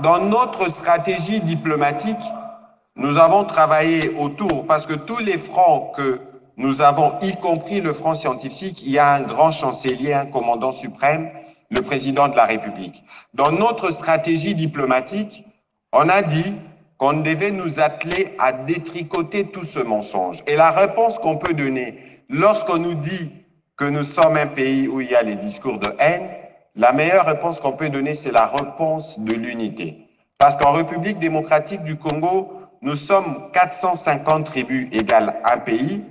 Dans notre stratégie diplomatique, nous avons travaillé autour, parce que tous les fronts que nous avons, y compris le front scientifique, il y a un grand chancelier, un commandant suprême, le président de la République. Dans notre stratégie diplomatique, on a dit qu'on devait nous atteler à détricoter tout ce mensonge. Et la réponse qu'on peut donner lorsqu'on nous dit que nous sommes un pays où il y a les discours de haine, la meilleure réponse qu'on peut donner, c'est la réponse de l'unité. Parce qu'en République démocratique du Congo, nous sommes 450 tribus égale un pays,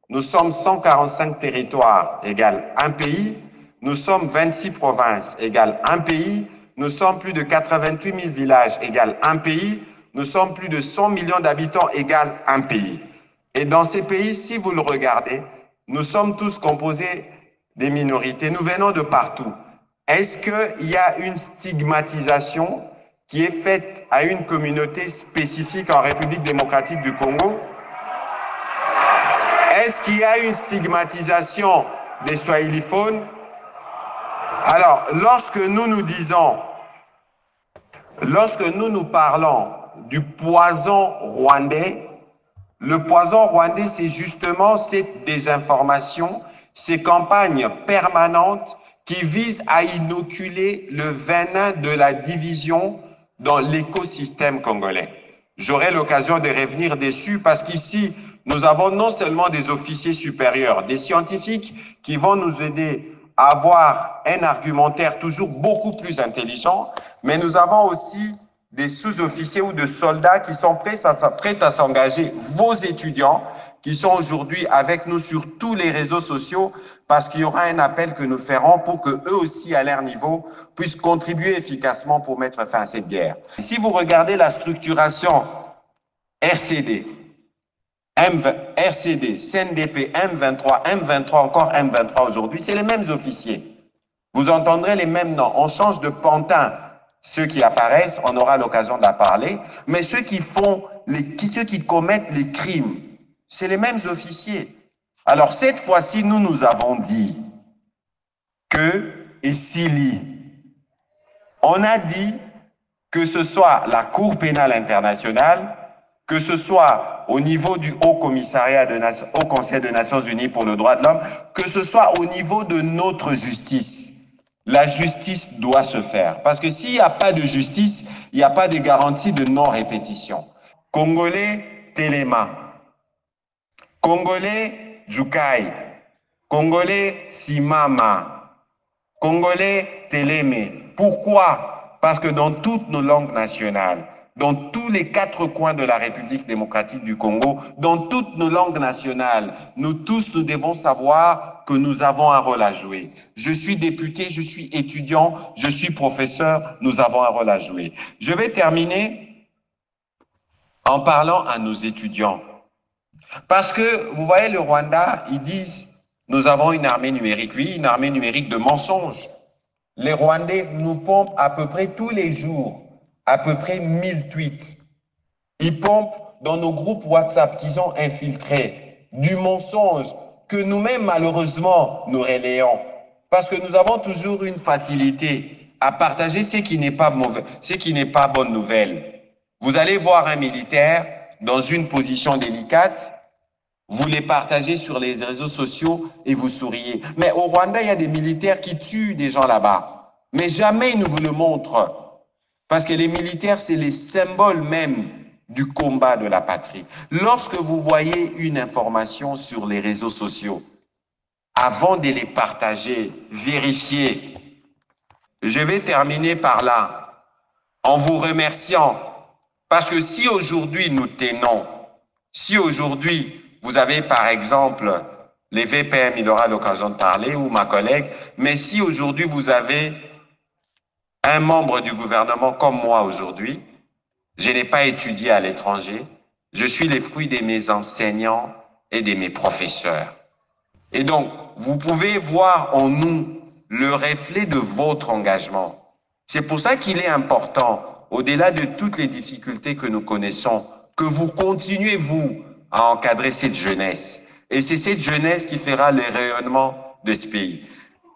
nous sommes 145 territoires égale un pays, nous sommes 26 provinces égale un pays, nous sommes plus de 88 000 villages égale un pays, nous sommes plus de 100 millions d'habitants égale un pays. Et dans ces pays, si vous le regardez, nous sommes tous composés des minorités, nous venons de partout. Est-ce qu'il y a une stigmatisation qui est faite à une communauté spécifique en République démocratique du Congo? Est-ce qu'il y a une stigmatisation des swahiliphones? Alors, lorsque nous parlons du poison rwandais, le poison rwandais, c'est justement cette désinformation, ces campagnes permanentes qui visent à inoculer le venin de la division dans l'écosystème congolais. J'aurai l'occasion de revenir dessus parce qu'ici, nous avons non seulement des officiers supérieurs, des scientifiques qui vont nous aider à avoir un argumentaire toujours beaucoup plus intelligent, mais nous avons aussi des sous-officiers ou de soldats qui sont prêts à s'engager, vos étudiants qui sont aujourd'hui avec nous sur tous les réseaux sociaux, parce qu'il y aura un appel que nous ferons pour que eux aussi, à leur niveau, puissent contribuer efficacement pour mettre fin à cette guerre. Si vous regardez la structuration RCD, RCD, CNDP, M23, M23, encore M23 aujourd'hui, c'est les mêmes officiers. Vous entendrez les mêmes noms. On change de pantin. Ceux qui apparaissent, on aura l'occasion d'en parler, mais ceux qui commettent les crimes, c'est les mêmes officiers. Alors cette fois-ci, nous avons dit que, et Sili, on a dit que ce soit la Cour pénale internationale, que ce soit au niveau du Haut Conseil des Nations Unies pour le droit de l'homme, que ce soit au niveau de notre justice. La justice doit se faire. Parce que s'il n'y a pas de justice, il n'y a pas de garantie de non-répétition. Congolais, Téléma. Congolais, Djukai. Congolais, Simama. Congolais, Télémé. Pourquoi? Parce que dans toutes nos langues nationales, dans tous les 4 coins de la République démocratique du Congo, dans toutes nos langues nationales, nous tous, nous devons savoir que nous avons un rôle à jouer. Je suis député, je suis étudiant, je suis professeur, nous avons un rôle à jouer. Je vais terminer en parlant à nos étudiants. Parce que, vous voyez, le Rwanda, ils disent, nous avons une armée numérique. Oui, une armée numérique de mensonges. Les Rwandais nous pompent à peu près tous les jours à peu près 1000 tweets. Ils pompent dans nos groupes WhatsApp qu'ils ont infiltrés du mensonge que nous-mêmes, malheureusement, nous relayons. Parce que nous avons toujours une facilité à partager ce qui n'est pas mauvais, ce qui n'est pas bonne nouvelle. Vous allez voir un militaire dans une position délicate, vous les partagez sur les réseaux sociaux et vous souriez. Mais au Rwanda, il y a des militaires qui tuent des gens là-bas. Mais jamais ils ne vous le montrent. Parce que les militaires, c'est les symboles même du combat de la patrie. Lorsque vous voyez une information sur les réseaux sociaux, avant de les partager, vérifiez. Je vais terminer par là, en vous remerciant. Parce que si aujourd'hui nous tenons, si aujourd'hui vous avez par exemple les VPM, il aura l'occasion de parler, ou ma collègue, mais si aujourd'hui vous avez un membre du gouvernement comme moi aujourd'hui, je n'ai pas étudié à l'étranger, je suis le fruit de mes enseignants et de mes professeurs. Et donc, vous pouvez voir en nous le reflet de votre engagement. C'est pour ça qu'il est important, au-delà de toutes les difficultés que nous connaissons, que vous continuez, vous, à encadrer cette jeunesse. Et c'est cette jeunesse qui fera le rayonnement de ce pays.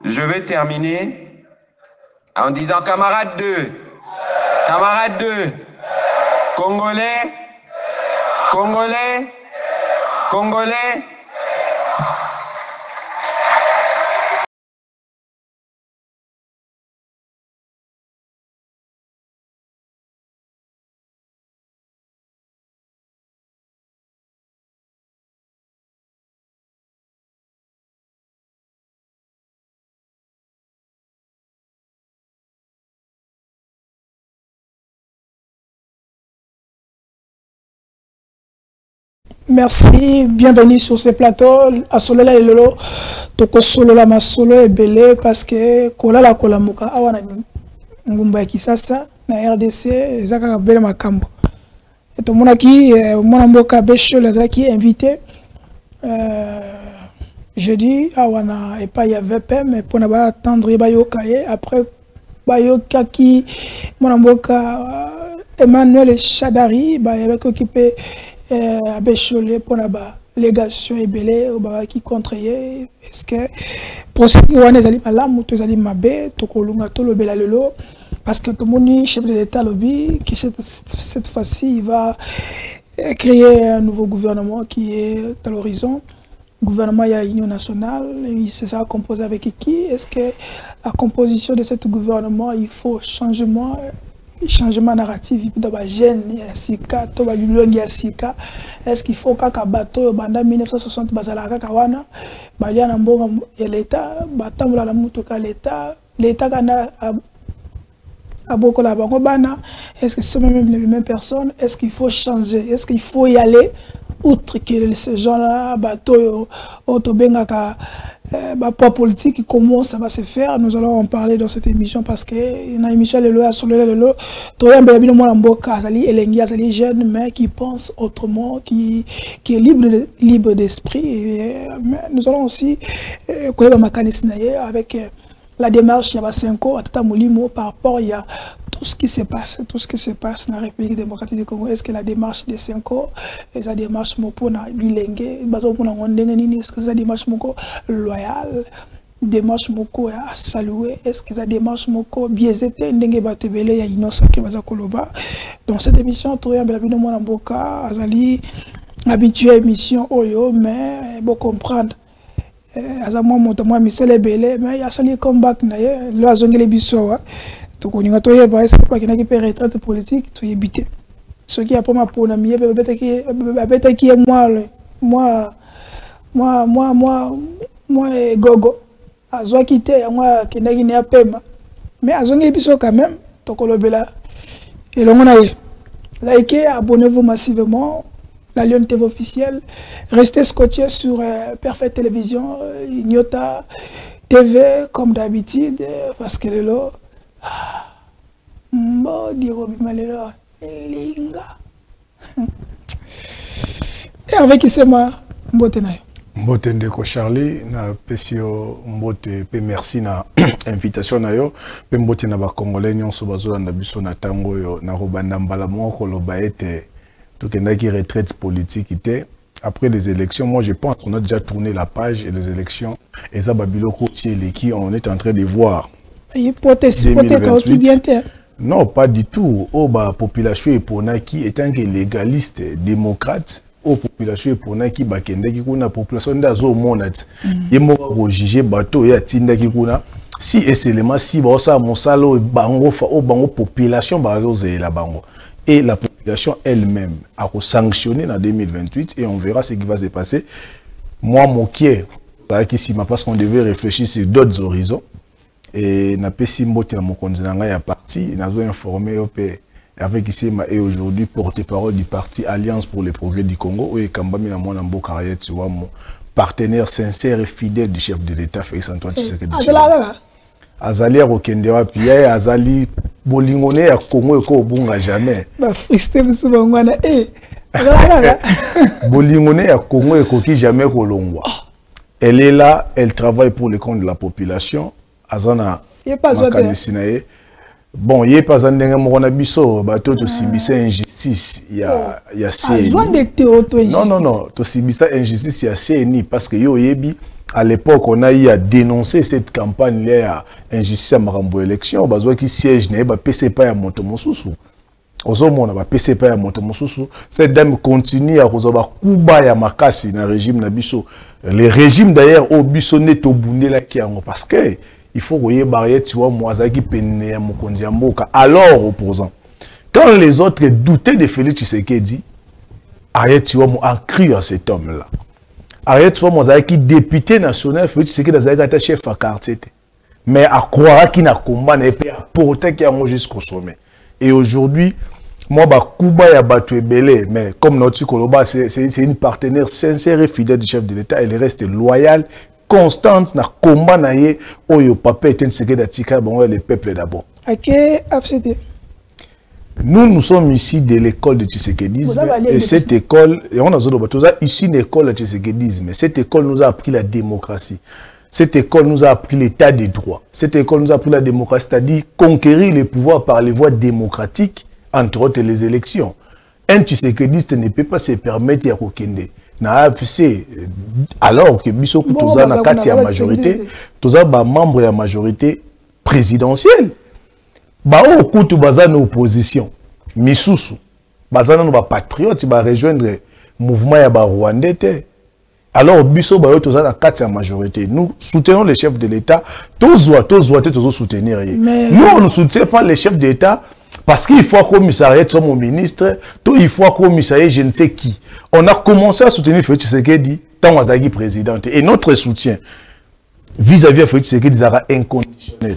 Je vais terminer en disant, camarades 2, Camarade 2. Congolais. Congolais. Congolais. Merci, bienvenue sur ce plateau. À Solola et Lolo, toko Solola ma solo est belé parce que kola la kola muka awana ngumba kisasa na RDC zaka bele makambo. Et to mona ki mona mboka besho la zaki invité jeudi awana et pas y avait mais pour na ba attendre ba yokaye après ba yokaki mona mboka Emmanuel Chadari ba avec occupé à Bécholé pour la légation et belé qui contre-yé est-ce que procédure on est allé malam ou tous allés mabé to kolunga to le belalelo parce que tout le monde chef de l'État lobby qui cette fois-ci il va créer un nouveau gouvernement qui est à l'horizon. Gouvernement il y a Union nationale, il se sera composé avec qui? Est-ce que la composition de ce gouvernement il faut changement narratif dans la gêne sika to ba bilongi ya sika est-ce qu'il faut kaka bato banda 1960 bazala kaka wana balia na mbonga ya l'état batambola la mutuka l'état kana aboko la bango bana est-ce que c'est même les mêmes personnes est-ce qu'il faut changer est-ce qu'il faut y aller outre que ces gens-là bato otobengaka poids politique, comment ça va se faire, nous allons en parler dans cette émission parce que une émission le loi sur le lot, toya mbelabino mwana mboka azali elengi azali jeune mais qui pense autrement, qui est libre d'esprit. Nous allons aussi koyeba makanisi na ye avec la démarche ya basenko atata molimo par rapport il y a tout ce qui se passe dans la République démocratique du Congo. Est-ce que la démarche des Senko, la démarche mopona bilingue, est-ce que la démarche moko loyale, démarche moko à saluer, est-ce que la démarche moko biaisée, ndenge batebele ya innocent ke baza koloba. Dans cette émission, Toya Belabino Mwana Mboka azali habitué à émission oyo mais bon comprendre. Azamwa moto moi misele belé mais ya sali comeback na ye lo azongele biso wa. Donc on y a trouvé par exemple pas qu'il y a qui retraite politique tu éviter ce qui a pas ma pour ami bête qui est moi gogo azwa quitter moi qui n'a ni apema mais azongi biso quand même to kolobela et le mona likez abonnez-vous massivement la Lyon TV officielle restez scotché sur Perfect Télévision Nyota TV comme d'habitude parce que le Mbodi Robimalelo Linga. Hervé Kisema Mbote nayo. Mbote ndeko Charlie na pesio mbote pe merci na invitation nayo pe mbote na ba congolais nyonso bazolanda biso na tango yo na robanda mbala moko loba ete tokendaki retraite politique ite. Après les élections, moi je pense qu'on a déjà tourné la page et les élections et ça babiloko qui on est en train de voir. 2028. Non, pas du tout. La population eponaki étant que légaliste, démocrate, la population eponaki bakende ki kuna population ndazo monat. Yemo juger bateau ya tinda ki kuna. Si essentiellement si ba sa mosalo bango fa o bango population bazo zela bango. Et la population elle-même a sanctionné en 2028 et on verra ce qui va se passer. Moi mon qui parce qu'on devait réfléchir sur d'autres horizons. Et na pesi mbote na mokonzi na ngai ya parti nazo informé avec ici et aujourd'hui porte-parole du parti Alliance pour le progrès du Congo et kambami na mwana mboka Rayet wa mon partenaire sincère et fidèle du chef de l'État Félix Antoine Tshisekedi. Azali okende wapi ya azali bolingone ya Congo eko bunga jamais. Ba friste musubangwana bolingone ya Congo eko ki jamais kolongwa. Elle est là, elle travaille pour le compte de la population. Azana makanisinae bon yé pas andenge mona biso bato to sibisa injustice ya CNI. Non to sibisa injustice ya CNI parce que yo yebi À l'époque, on a eu à dénoncer cette campagne liée à injustice à Marambo élection. Bazoua qui siège n'est pas PC pas à Montemosusu. Ozomona ba PC pas à Montemosusu. Cette dame continue à recevoir Kuba ya makasi na régime na biso. Les régimes d'ailleurs au biso neto bundé là qui ont parce que il faut voyer barrière tu vois moi qui peine ya mokonzi ya mboka alors opposant. Quand les autres doutaient de Félix Tshisekedi, Ariel Tiwamo a cru à cet homme-là. Ariel Tiwamo qui député national, Félix Tshisekedi a été chef à quartier. Mais à croire qu'il n'a combat n'est pas porté qu'il a jusqu'au sommet. Et aujourd'hui, moi, Kuba ya Batoué Belé, mais comme notre Koloba, c'est une partenaire sincère et fidèle du chef de l'État. Elle reste loyale, constante, na combat na ye, oyo papa est un secret d'atika, bon, le peuple d'abord. À quel FCD? Nous sommes ici de l'école de Tshisekedisme et cette école, et on a ici une école de Tshisekedisme, cette école nous a appris la démocratie. Cette école nous a appris l'état des droits. Cette école nous a appris la démocratie, c'est-à-dire conquérir les pouvoirs par les voies démocratiques, entre autres les élections. Un Tshisekediste ne peut pas se permettre à Kokende. Alors que Bissoko Toza na kati ya majorité, Toza ba membre ya majorité présidentielle. Ba okutu baza na opposition misusu baza na ba patriote ba rejoindre mouvement ya ba Rwandais. Alors biso ba yo toza na kati ya majorité, nous soutenons les chefs de l'État, tozo soutenir. Nous on ne soutient pas les chefs d'État parce qu'il faut commissariat soit mon ministre, il faut commissariat je ne sais qui. On a commencé à soutenir Félix Tshisekedi tant Wazagi président et notre soutien vis-à-vis de Félix Tshisekedi sera inconditionnel.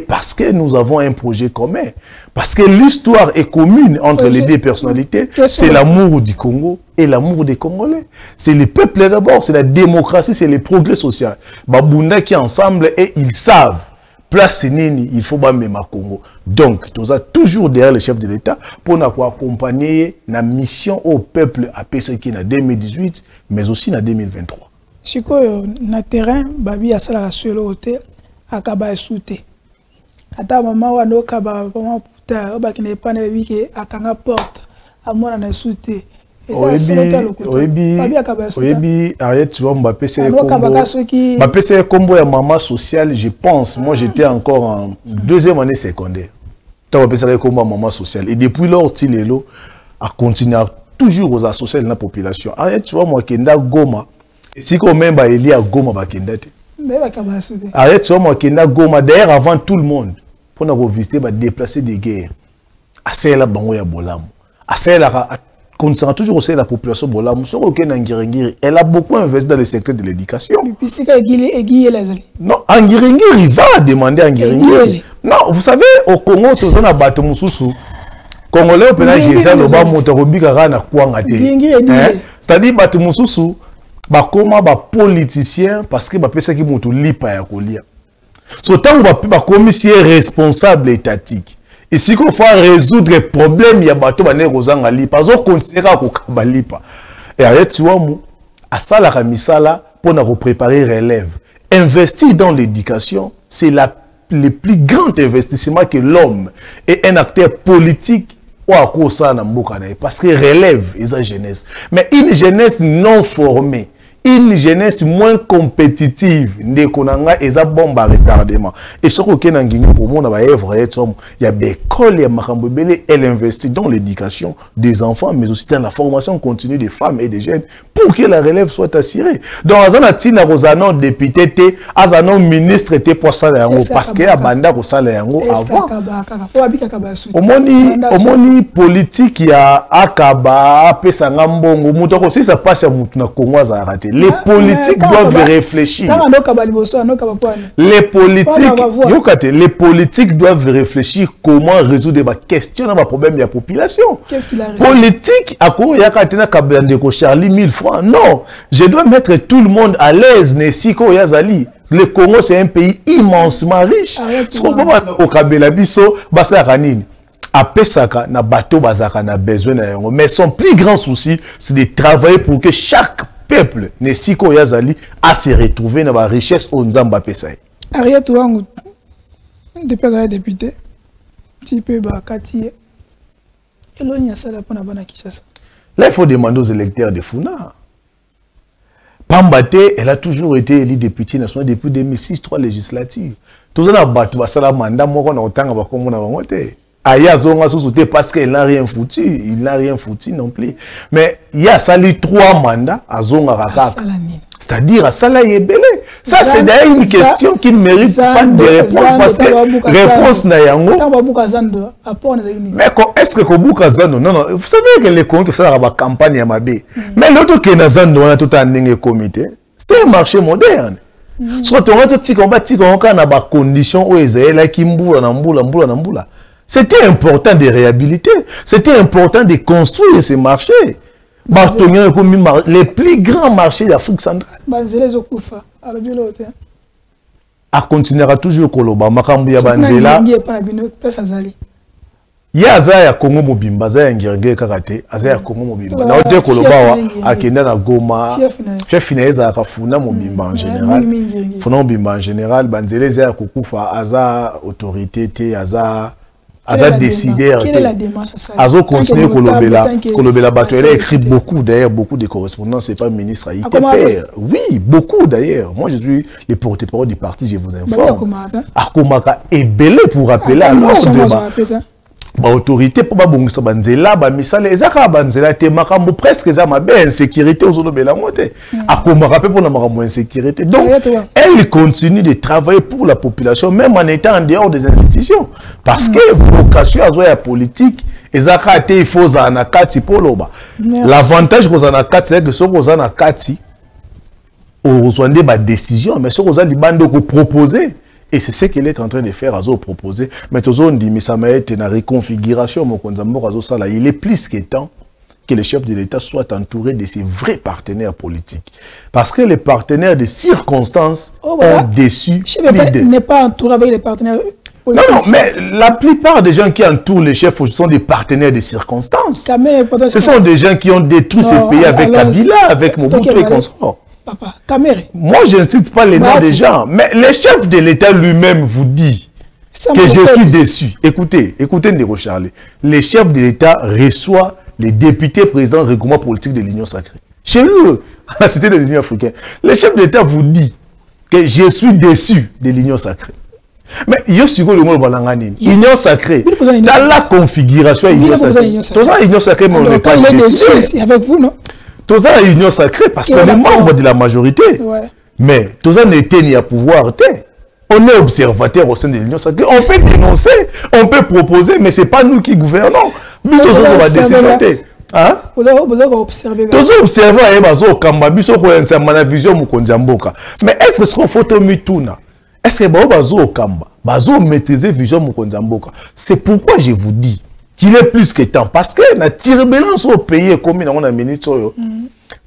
Parce que nous avons un projet commun. Parce que l'histoire est commune entre les deux personnalités. C'est l'amour du Congo et l'amour des Congolais. C'est le peuple d'abord, c'est la démocratie, c'est le progrès social. Babunda qui ensemble et ils savent. Place Nini, il faut même à Congo. Donc, nous sommes toujours derrière le chef de l'État pour nous accompagner la mission au peuple à PCK en 2018, mais aussi en 2023. Si sur le terrain, Babi a ça sur le hôtel. Akaba esute ata mama wana okaba vraiment puta ba kine pas na wiki akanga porte amona na esute oyebi arrête tu vois Mbappé c'est combo ya maman sociale je pense moi j'étais encore en deuxième année secondaire tu Mbappé c'est combo maman sociale et depuis lors Tilelo a continué toujours aux associer la population arrête tu vois moi kenda Goma et si quand même ba eli à Goma ba kenda arrête sur moi qui n'a Goma d'ailleurs avant tout le monde pour nous visiter va déplacer des guerres assez la bango ya Bolam assez la concernant toujours aussi la population Bolam sur aucun Angiringiri elle a beaucoup investi dans le secteur de l'éducation non Angiringiri il va demander Angiringiri non vous savez au Congo tous on a battu mususu Congolais au pénal Jésus le bas motorobika rana kwangate c'est-à-dire battu mususu bakoma ba politicien parce que ba pesa ki mutu lipa ya kolia. So tant ba commissaire responsable étatique. Et si qu'on faut résoudre problème ya bato ba ne kozanga lipa, zo considérer ko kaba lipa. Et arrête tu vois mu asala ka misala pour na préparer relève. Investir dans l'éducation, c'est le plus grand investissement que l'homme et un acteur politique parce que relève sa jeunesse. Mais une jeunesse non formée, une jeunesse moins compétitive, il y a bombe à retardement. Et ce qu'on a pour moi, il y a des écoles, elle investit dans l'éducation des enfants, mais aussi dans la formation continue des femmes et des jeunes pour que la relève soit assurée. Donc, Azanatina Rosano, député, Azano, ministre, pour ça, parce qu'il y a banda pour ça, avant. Au moni politique, il y a Akaba, Pesangambongo, Moutoko, si ça passe à Moutuna Congo, ça a raté. Les politiques doivent réfléchir. Les politiques doivent réfléchir comment résoudre les questions dans les problèmes de la population. Qu'est-ce qu'il a réussi? Politique, à quoi il y a Charlie 1000 francs. Non, je dois mettre tout le monde à l'aise. Le Congo, c'est un pays immensement riche. Ce qu'on va au Kabela Bisso, Bassa Ranine. Apesaka na bateau bazaka na besoin na mais son plus grand souci c'est de travailler pour que chaque peuple ne siko yazali à se retrouver dans la richesse au Nzamba Pesai. Ariette Wangu depuis député petit peu bakati elonya sala pona bana Kinshasa. Là il faut demander aux électeurs de Funa Pambate, elle a toujours été élue députée nationale depuis 2006, 3 législatives. Tout ça, a mandat, moi, on a autant de Aya zonga sous-souté parce qu'il n'a rien foutu. Il n'a rien foutu non plus. Mais il y a sali 3 mandats à zonga raka. C'est-à-dire à Sala Yébélé. Ça, c'est d'ailleurs une question qui ne mérite pas de réponse parce que réponse n'a yango. Mais est-ce que Kobuka Zando, non, vous savez que les comptes, ça va campagne à Mabé. Mais l'autre qui est dans Zando, on a tout un comité. C'est un marché moderne. Soit on a tout combat, on a des conditions où ils là qui mboula. C'était important de réhabiliter. C'était important de construire ces marchés. Les plus grands marchés d'Afrique centrale. A continuera toujours Koloba. Makambuya Banzela. Il y a Azaya Congo Mobimba, Azaya Ngirge Karate, Azaya Congo Mobimba. Na ote Koloba akenda na Goma. Chef Finaeza Akafuna Mobimba en général. Funa Mobimba en général. Banzela Azaya Kokufa, Aza autorité, Aza décidé. Quelle est la démarche à ça? Azo continue Kolobela Bato. Elle a écrit beaucoup d'ailleurs, beaucoup de correspondants. C'est pas ministre à ITP. Oui, beaucoup d'ailleurs. Moi je suis le porte-parole du parti, je vous informe. Akomaka est belé pour rappeler à l'ordre. Autorité pour babongisa banzela ba misale ezaka banzela te makambo presque za mabe insécurité aux olobela moté akoma rappel pour la makambo insécurité. Donc elle continue de travailler pour la population même en étant en dehors des institutions parce que vocation à jouer à politique ezaka te il faut za na kati poloba. L'avantage pour za na kati c'est que ce que za na kati au soinde ba décision mais ce que za libando ko proposer. Et c'est ce qu'il est en train de faire à proposer. Mais on dit, mais ça m'a été une reconfiguration. Il est plus que temps que le chef de l'État soit entouré de ses vrais partenaires politiques. Parce que les partenaires de circonstances ont déçu. Le chef n'est pas entouré avec les partenaires politiques. Non, mais la plupart des gens qui entourent les chefs sont des partenaires de circonstances. Ce sont des gens qui ont détruit ces pays avec Kabila, avec Mobutu et consorts. Papa, Kamere. Moi, je ne cite pas les noms des gens, mais le chef de l'État lui-même vous dit que je suis déçu. Écoutez, Ndeko Charlie. Le chef de l'État reçoit les députés présidents du regroupement politique de l'Union sacrée. Chez eux, à la cité de l'Union africaine, le chef de l'État vous dit que je suis déçu de l'Union sacrée. Mais je suis le mot balangani. Union sacrée. Dans la configuration Union sacrée. Tout ça, Union sacrée, mais on n'est pas déçu. C'est avec vous, non? Tout ça est union sacrée parce qu'on est membre de la majorité. Ouais. Mais tout ça n'est ni à pouvoir. On est observateur au sein de l'union sacrée. On peut dénoncer, on peut proposer, mais ce n'est pas nous qui gouvernons. Nous, on va décider. Hein? Vous observez. Tous observants, mais est-ce que ce qu'on faut mituna? Est-ce que vous maîtrisez vision Mukonzamboka? C'est pourquoi je vous dis qu'il est plus que temps. Parce que la turbulence au pays, comme on a minute,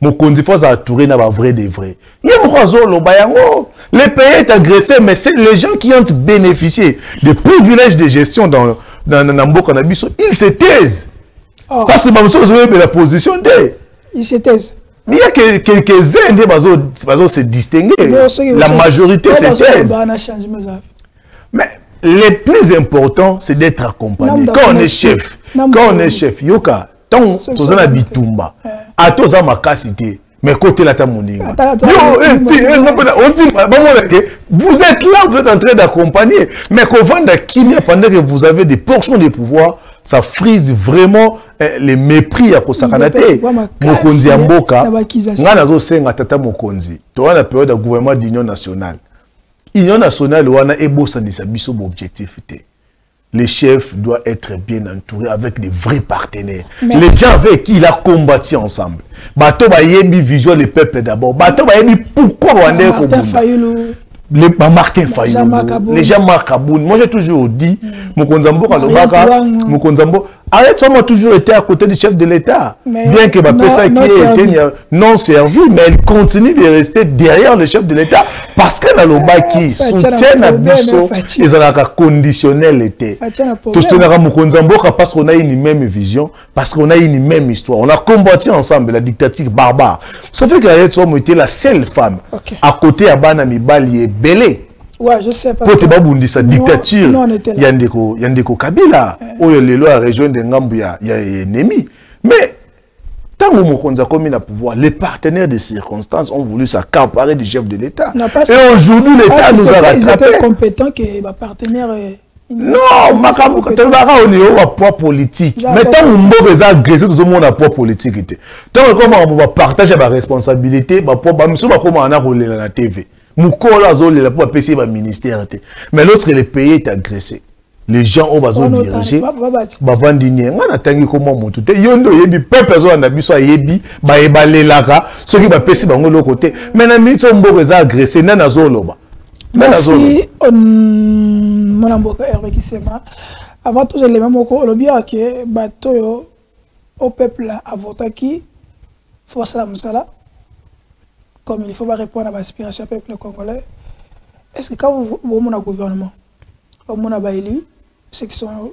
mon condition est entouré dans la vraie des vrais. Le pays est agressé, mais c'est les gens qui ont bénéficié des privilèges de gestion dans Namboka Nabiso, ils se taisent. Parce que vous avez la position d'eux. Ils se taisent. Mais il y a quelques-uns qui se distinguer. La majorité se taise. Mais le plus important, c'est d'être accompagné. Quand on est chef, Yoka, tant que la bitumba, à tous à ma cassité, mais côté la tamoninga. Vous êtes là, vous êtes en train d'accompagner, mais qu'on vend d'Akimia pendant que vous avez des portions de pouvoir, ça frise vraiment les mépris à Kosakanate. Mokonzi Amboka, Nganazo Senga Tata Mokonzi, tu as la période de gouvernement d'union nationale. L'union nationale, on a objectivité. Le chef doit être bien entouré avec des vrais partenaires. Mais les gens avec qui il a combattu ensemble. Bato ba yebi vision le peuple d'abord. Bato ba yebi pourquoi on est Martin Fayulu, les gens Marc Aboun. Moi j'ai toujours dit, Mokonzambo Kalobaka, Mokonzambo, arrête, moi toujours été à côté du chef de l'État. Bien que ma personne qui était non servi, mais elle continue de rester derrière le chef de l'État parce que dans le bas qui soutient la biso, ils ont la conditionnel été. Tout ce que nous Mokonzambo parce qu'on a une même vision, parce qu'on a une même histoire. On a combattu ensemble la dictature barbare. Sauf que Arrête, moi était la seule femme à côté à Banami Bali. Belé. Ouais, je sais pas. Pour te babundi sa dictature, Yandeko Kabila, où les lois région de Ngambia, il y a ennemi. Mais Tant que Mokonza commis le pouvoir, les partenaires des circonstances ont voulu s'accaparer du chef de l'État. Et aujourd'hui, l'État nous a rattrapés. Ils étaient compétents que les partenaires... Non, on a un poids politique. Mais tant que nous avons agressé tout le monde à poids politique, tant que nous avons partagé la responsabilité, nous avons la TV. Nous avons le ministère. Mais lorsque le pays est agressé, les gens ont besoin de diriger. Bavant digné, on a tangi comment monter. Yondo yebi peuple zo na biso yebi ba ebalelaka ceux qui ba pesi bango le côté. Mais na minute on mbo reza agressé na zo loba. Merci mon amboka Hervé Kisema. Avant tout les mêmes ko lobia que bato yo au peuple a voté qui force la musala comme il faut pas répondre à l'aspiration du peuple congolais. Est-ce que quand vous mon gouvernement au mon abaili ceux qui sont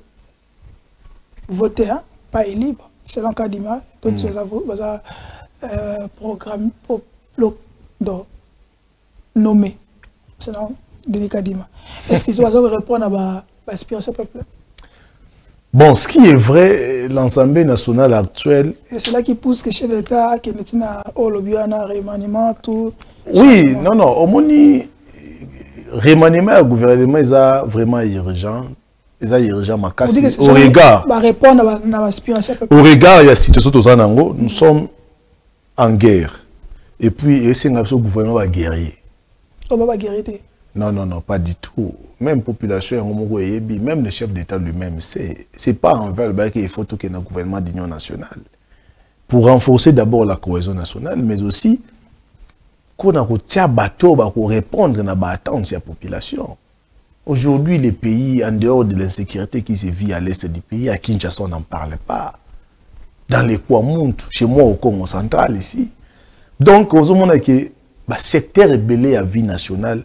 votés, hein, pas élus, selon Kadima, toutes ces programmes nommés, selon Denis Kadima. Est-ce qu'ils vont répondre à l'aspiration peuple? Bon, ce qui est vrai, l'Assemblée nationale actuelle... C'est là qui pousse que chez l'État, qui est au lobby, un remaniement, tout... Oui, non, au moins, remaniement, le gouvernement, est vraiment urgent. Au regard, au regard de la situation, nous sommes en guerre. Et puis, le gouvernement va guerrier. Non, pas du tout. Même la population, même le chef d'État lui-même, c'est pas envers le bail qu'il faut que le gouvernement d'union nationale. Pour renforcer d'abord la cohésion nationale, mais aussi qu'on a pour répondre à l'attente de la population. Aujourd'hui, les pays, en dehors de l'insécurité qui se vit à l'est du pays, à Kinshasa, on n'en parle pas. Dans les Kouamout, chez moi au Congo central, ici. Donc, au moment où le secteur est belé à vie nationale,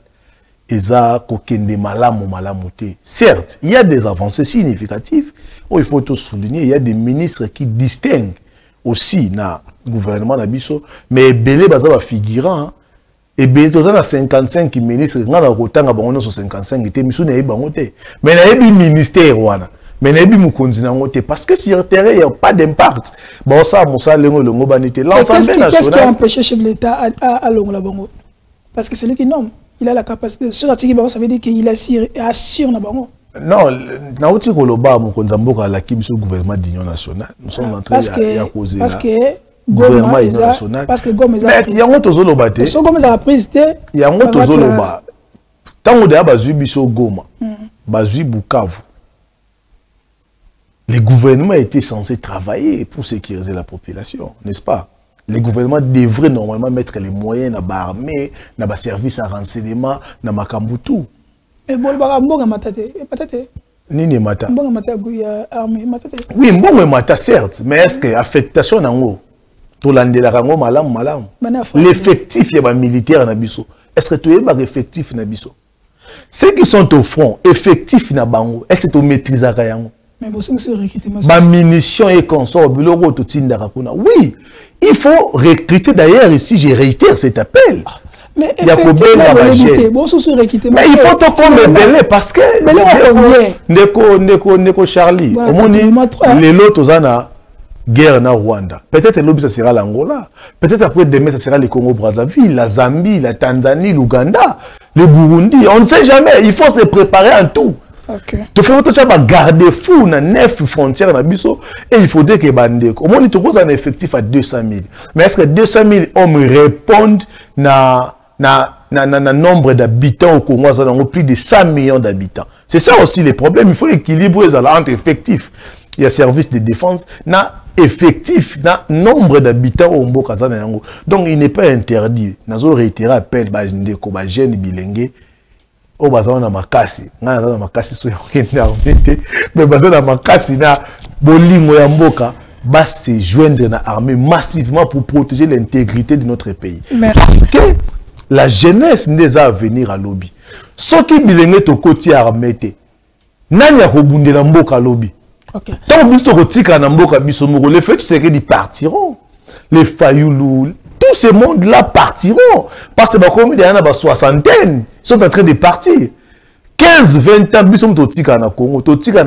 certes, il y a des avancées significatives. Il faut tout souligner, il y a des ministres qui distinguent aussi dans le gouvernement d'Abisso, mais belé est figurant. Et bien, il y a 55 ministres, il y a 55 mais il y a un ministère. Mais il y a un parce que sur le terrain, il n'y a pas d'impact. Qu'est-ce qui a empêché le chef de l'État à l'Ongo? Parce que c'est lui qui nomme. Il a la capacité. Ça veut dire qu'il assure. Non, le gouvernement d'union nationale. Nous sommes en train de causer. Parce que Goma parce que Goma il y a un autre lobaté. So Goma a pris il y a un autre loba. Tant on a bazu biso Goma, bazu Bukavu. Le gouvernement était censé travailler pour sécuriser la population, n'est-ce pas? Le gouvernement devrait normalement mettre les moyens dans l'armée, dans le service à renseignement, dans le Kambutu. Et bon, le matate. Nini mata. Oui, mata certes, mais est-ce que l'affectation dans l'effectif militaire nabiso. Est-ce que tu es effectif nabiso? Ceux qui sont au front, effectifs nabango, est-ce que tu maîtrises à mais vous ma munition et consort, oui, il faut recruter d'ailleurs ici, je réitère cet appel. Mais il y a mais il faut te prendre belé parce que Neko Charlie, les lots guerre na Rwanda. Peut-être l'Obi ça sera l'Angola. Peut-être après demain ça sera le Congo-Brazzaville, la Zambie, la Tanzanie, l'Ouganda, le Burundi. On ne sait jamais. Il faut se préparer en tout. Tu fais autre garde-fou dans 9 frontières na biso et il faudrait que bandeko. Au moins tu poses un effectif à 200 000. Mais est-ce que 200 000 hommes répondent na nombre d'habitants au Congo, ça a plus de 100 millions d'habitants. C'est ça aussi le problème. Il faut équilibrer entre effectifs. Il y a service de défense, na effectif, na nombre d'habitants au Mboka. Donc il n'est pas interdit. Nous avons réitéré appel à jeune bilingue. Au bazar na makasi, na makasi so mais bazar na makasi na bolingo ya mboka va se joindre dans l'armée massivement pour protéger l'intégrité de notre pays. Merci. Parce que la jeunesse n'est à venir à lobby. Ceux qui bilingue to côté armée te nani akobunde na mboka lobby. OK. Tant biso kotika na mboka biso moko les faits c'est que ils partiront. Les Fayoulou, tous ces mondes là partiront parce que comme il y en a 60 sont en train de partir. 15-20 ans biso totika na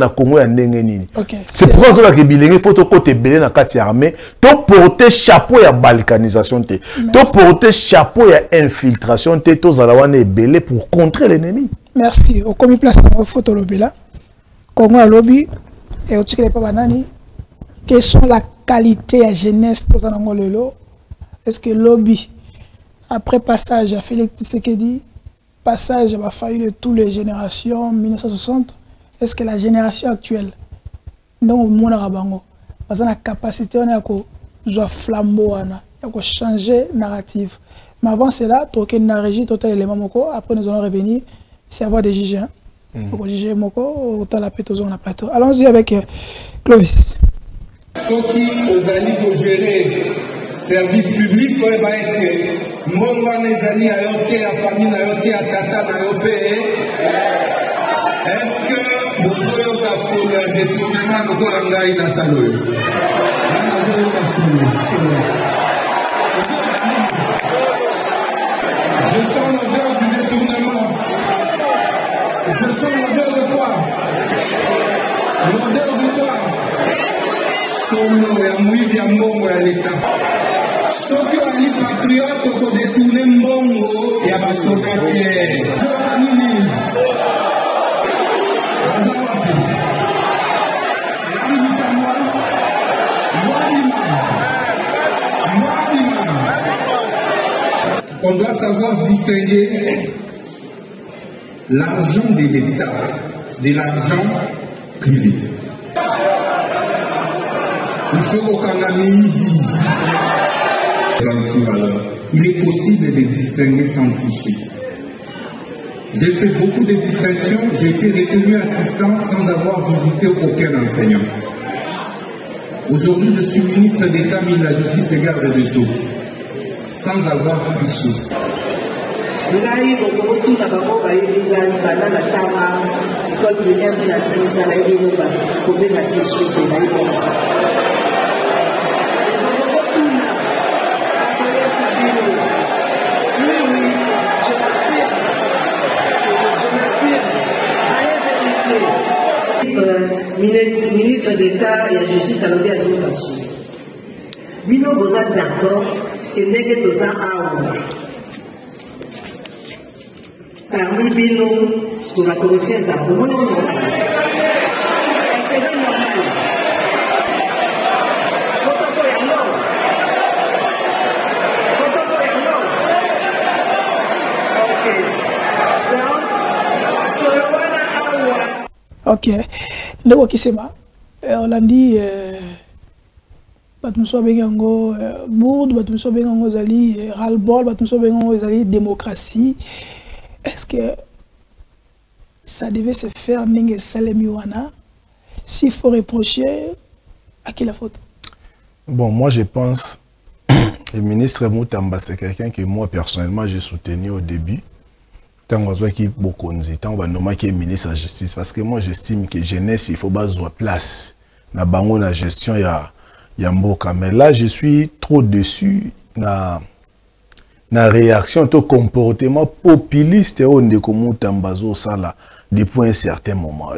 Congo ya ndenge nini. C'est pourquoi on a que bilenge photo côté belé na kati armée to porter chapeau ya balkanisation te. To porter chapeau ya infiltration te to zalawane belé pour contrer l'ennemi. Merci. Au commis place na photo lobela. Congo a lobby et au tikele pa banani. Quelles sont la qualité à jeunesse tout en lelo? Est-ce que lobby après passage à Félix Tshisekedi, passage à failli de toutes les générations 1960, est-ce que la génération actuelle donc mon arabango parce que la capacité on a ko jouer flambeau on a changer narrative. Mais avant cela, toquer na régie total élément moko après nous allons revenir c'est avoir des juges hein. Pour juger moko autant la pétose on a plateau. Allons-y avec Clovis. Ceux qui aux alliés de gérer service public pour être mbongo nezali ayoke ya famille ayoke ya tata na yope. Est-ce que bozoyo ka fula de tournement ko rangai na salo? Je sens l'odeur du détournement. Je sens l'odeur de quoi? L'odeur de quoi? Solo ya mwili ya mbongo ya l'État. Soki wali patriote ko détourner mbongo ya basoda te. Nini? On doit savoir distinguer l'argent de l'État de l'argent privé. Il faut qu'on a mis. Il est possible de distinguer sans tricher. J'ai fait beaucoup de distinctions, j'ai été retenu assistant sans avoir visité aucun enseignant. Aujourd'hui, je suis ministre d'État, ministre de la Justice et garde des Sceaux, sans avoir triché. Ministre d'État et de la Justice à l'objet de l'éducation. Bino, vous êtes d'accord que n'est que tout ça à ouvrir. Parmi Bino, sur la corruption, c'est un peu normal. C'est normal. Ok. Ndeko Kisema, on l'a dit, Batmuso Bengango Bourde, Batmuso Bengango Zali, Ral-Bol, Batmuso Bengango Zali, démocratie. Est-ce que ça devait se faire Ninge Salemiwana? S'il faut reprocher, à qui la faute? Bon, moi je pense, le ministre Moutamba, c'est quelqu'un que moi personnellement j'ai soutenu au début. Tant qui beaucoup tant va nommer qui est ministre de la justice parce que moi j'estime que jeunesse il faut pas jouer place na bango la gestion ya mboka mais là je suis trop déçu na réaction au comportement populiste au ndeko Mutambazo sala depuis un certain moment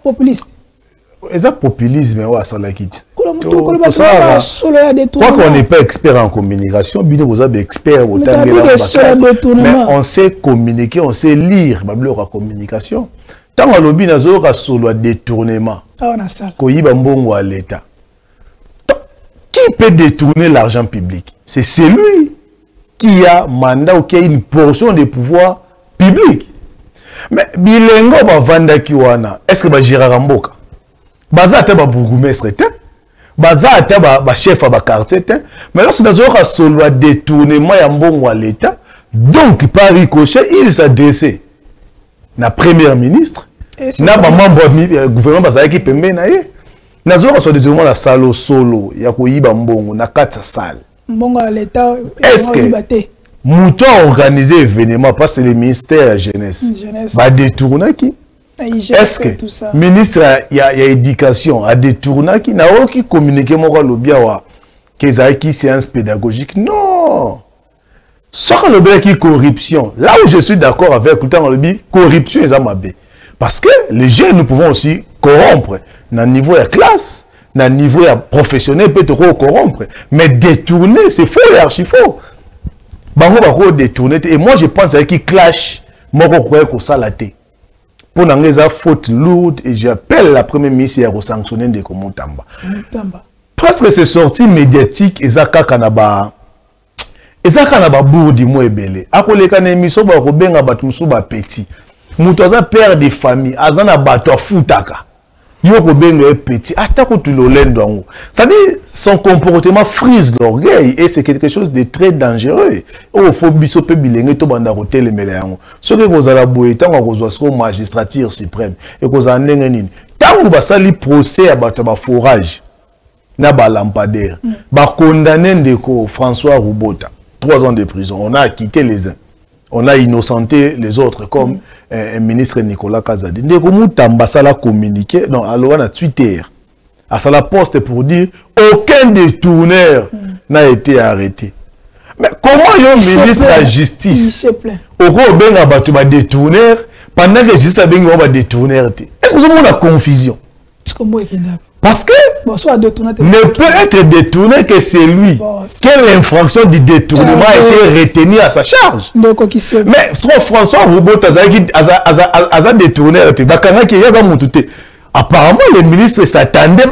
populiste exact populisme ouais ça la quitte. Quoi qu'on n'est pas expert en communication, bien vous avez expert au temps mais on sait communiquer, on sait lire la communication. Tant que l'objet n'a pas solo détournement. Koyiba mbongo à l'État. Qui peut détourner l'argent public? C'est celui qui a mandat ou qui a une portion des pouvoirs publics. Mais bilengo ba vanda kiwana, est-ce que ba Gérard Mboka? Baza ta ba bourgmestre te, baza ta ba chef ba quartier te, mais lorsque nous avons solo détournement ya mbongo à l'État, donc par ricochet il s'adressait na premier ministre, na ba membre gouvernement baza ki pembe na ye, na zo so détournement la salo solo ya ko yiba mbongo na kata salle. Mbongo à l'État est-ce que Mouton a organisé événement parce que le ministère de la jeunesse va détourner qui? Est-ce que le ministre il y a éducation a détourné qui n'a aucun communiqué mon rôle bien wa que ça qui séance pédagogique non Soit on a qui corruption. Là où je suis d'accord avec le temps, on dit corruption est amabé. Parce que les jeunes, nous pouvons aussi corrompre. Dans le niveau de classe, dans le niveau professionnel, peut-être corrompre. Mais détourner, c'est faux et archi faux. Bango détourner. Et moi, je pense qu'il clash. Moi, je crois que ça l'a été. Pour nous, c'est une faute lourde. Et j'appelle la première ministre à sanctionner des Komutamba. Parce que c'est sorti médiatique, et ça, kanaba. Et ça, kanaba bourdi, moi, belé. Ako le kanemi, so ba robenga batumsu ba petit. Moutoza père de famille, azana bato futaka. Yo robenga petit. Atako tu l'olendo. Ça dit, son comportement frise l'orgueil et c'est quelque chose de très dangereux. Oh, faut biso pe bilenge to banda ko telemele yango. Ce que vous allez boye tango ko zo magistrature suprême et ko za ndenge nini. Tango ba sali procès à bato ba forage. Na ba lampadaire. Ba condamné ndeko François Roubota. 3 ans de prison. On a acquitté les uns. On a innocenté les autres comme un ministre Nicolas Kazadi. Ndeko Mutamba sala communiqué non alors on a Twitter. À ça la poste pour dire aucun détourneur n'a été arrêté. Mais comment un ministre de la justice au benga batu ba détourneur pendant que justice benga ba détourneur est-ce que vous avez la confusion? Parce que ne peut être détourné que c'est lui. Quelle infraction du détournement a été retenue à sa charge? Mais François Roubot a détourné. Apparemment, les ministres s'attendaient à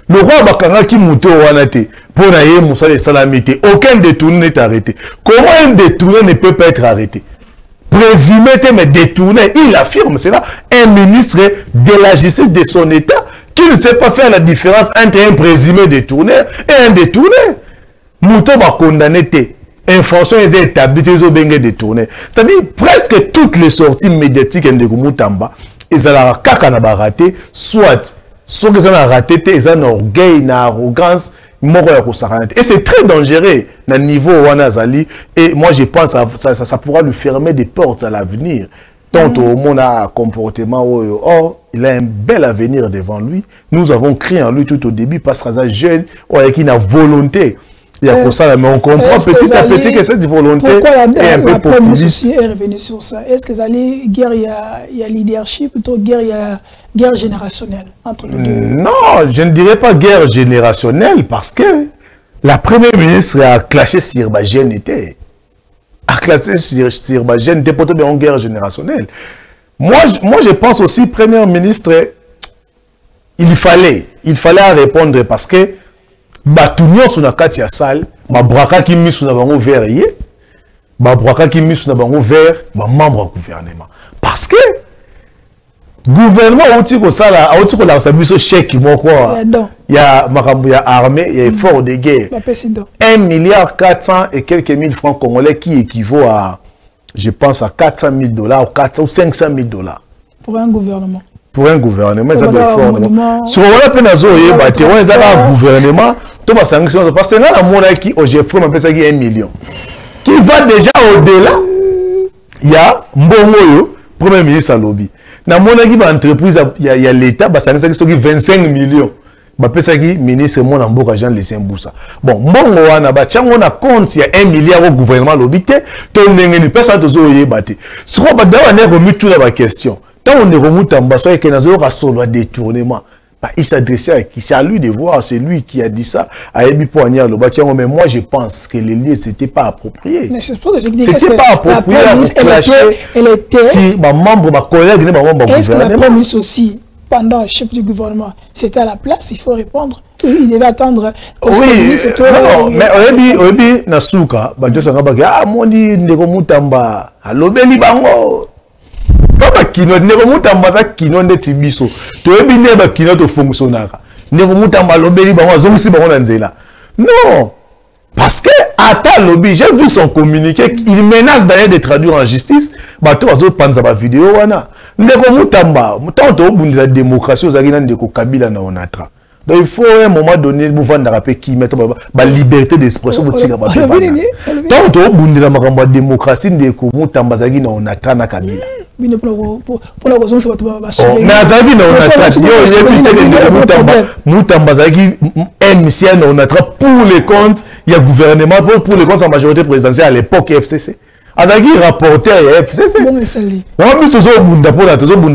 le roi Bakanga qui mouté au Wanate pour naïe Moussa de Salamité. Aucun détourné n'est arrêté. Comment un détourné ne peut pas être arrêté? Présumé, mais détourné, il affirme, c'est là un ministre de la justice de son État qui ne sait pas faire la différence entre un présumé détourné et un détourné. Mouton va condamner tes infractions établies, des obéngés détournés. C'est-à-dire presque toutes les sorties médiatiques de Moutamba, ils ont raté, soit ceux qui ont raté, ils ont orgueil, une arrogance. Et c'est très dangereux dans le niveau Wanazali. Et moi, je pense que ça pourra lui fermer des portes à l'avenir. Tant au monde a un comportement, il a un bel avenir devant lui. Nous avons crié en lui tout au début parce qu'il est jeune, qui a volonté. Il y a pour ça, mais on comprend petit à petit que cette volonté est un peu populiste. Est revenu sur ça. Est-ce que il y a leadership, plutôt il y a guerre générationnelle entre les deux? Non, je ne dirais pas guerre générationnelle parce que la première ministre a clashé Sirbagène était. A classé Sirbagène était pour une guerre générationnelle. Moi, je pense aussi, premier ministre, il fallait répondre parce que Batunion sur la carte ya salle, ma braka qui mis sur la bango vert yé, ma braka qui mis sur la bango vert, ma membre du gouvernement. Parce que gouvernement outil ko sala, outil ko la sabiso chèque mo quoi. Il y a makambo ya armée, il y a effort de guerre. 1,4 milliard et quelques mille francs congolais qui équivaut à, je pense à 400 000 dollars ou 500 000 dollars. Pour un gouvernement. Pour un gouvernement, ça doit être fort. Si on a peine à zoer, un gouvernement, tout va sanctionner. Parce que là, la monnaie qui, au GFO, on appelle ça 1 million. Qui va déjà au-delà, il y a Mbongoyo, Premier ministre à lobby. Dans la monnaie qui va entreprise, il y a l'État, ça qui 25 millions. Je pense que ministre mon amboka Jean Lessin Boussa. Bon, Mbongo wana ba chango na compte il y a 1 milliard au gouvernement lobby te, to ndengeni pesa to zo yebate. Ce qu'on va d'avoir ne remis tout la question. Tant on est remonté en bas, soit qu'il y a un solo détournement. Il s'adressait à qui? C'est à lui de voir, c'est lui qui a dit ça. À Ebi Poignard, le bâtiment. Mais moi, je pense que les lieux, c'était pas approprié. C'était pas approprié à clasher. Si ma membre, ma collègue, ma membre, est-ce que la première ministre aussi, pendant chef du gouvernement, c'était à la place, il faut répondre. Il devait attendre. Oui, non, mais au début, Nasuka, ah, mon dit, Ndeko Mutamba, alobeli bango. Kino ndeko mutamba kino ndeti biso to ebine ba kino to fonctionnaka ndeko mutamba lobeli bango azongisi bango na nzela non parce que ata lobby j'ai vu son communiqué il menace d'ailleurs de traduire en justice ba to bazo panza ba vidéo wana ndeko mutamba mutanto obundi la démocratie ozaki na ndeko Kabila na onatra. Donc il faut à un moment donné vous vendre rappeler qui met la liberté d'expression pour tirer tant to obundi la makambo démocratie ndeko mutamba zaki na onatra na Kabila. bino pour la raison c'est pas mais azaki na on attrape Mutamba zaki MCN on attrape pour les comptes il y a gouvernement pour les comptes en majorité présidentielle à l'époque FCC azaki rapporteur FCC on plus toujours bunda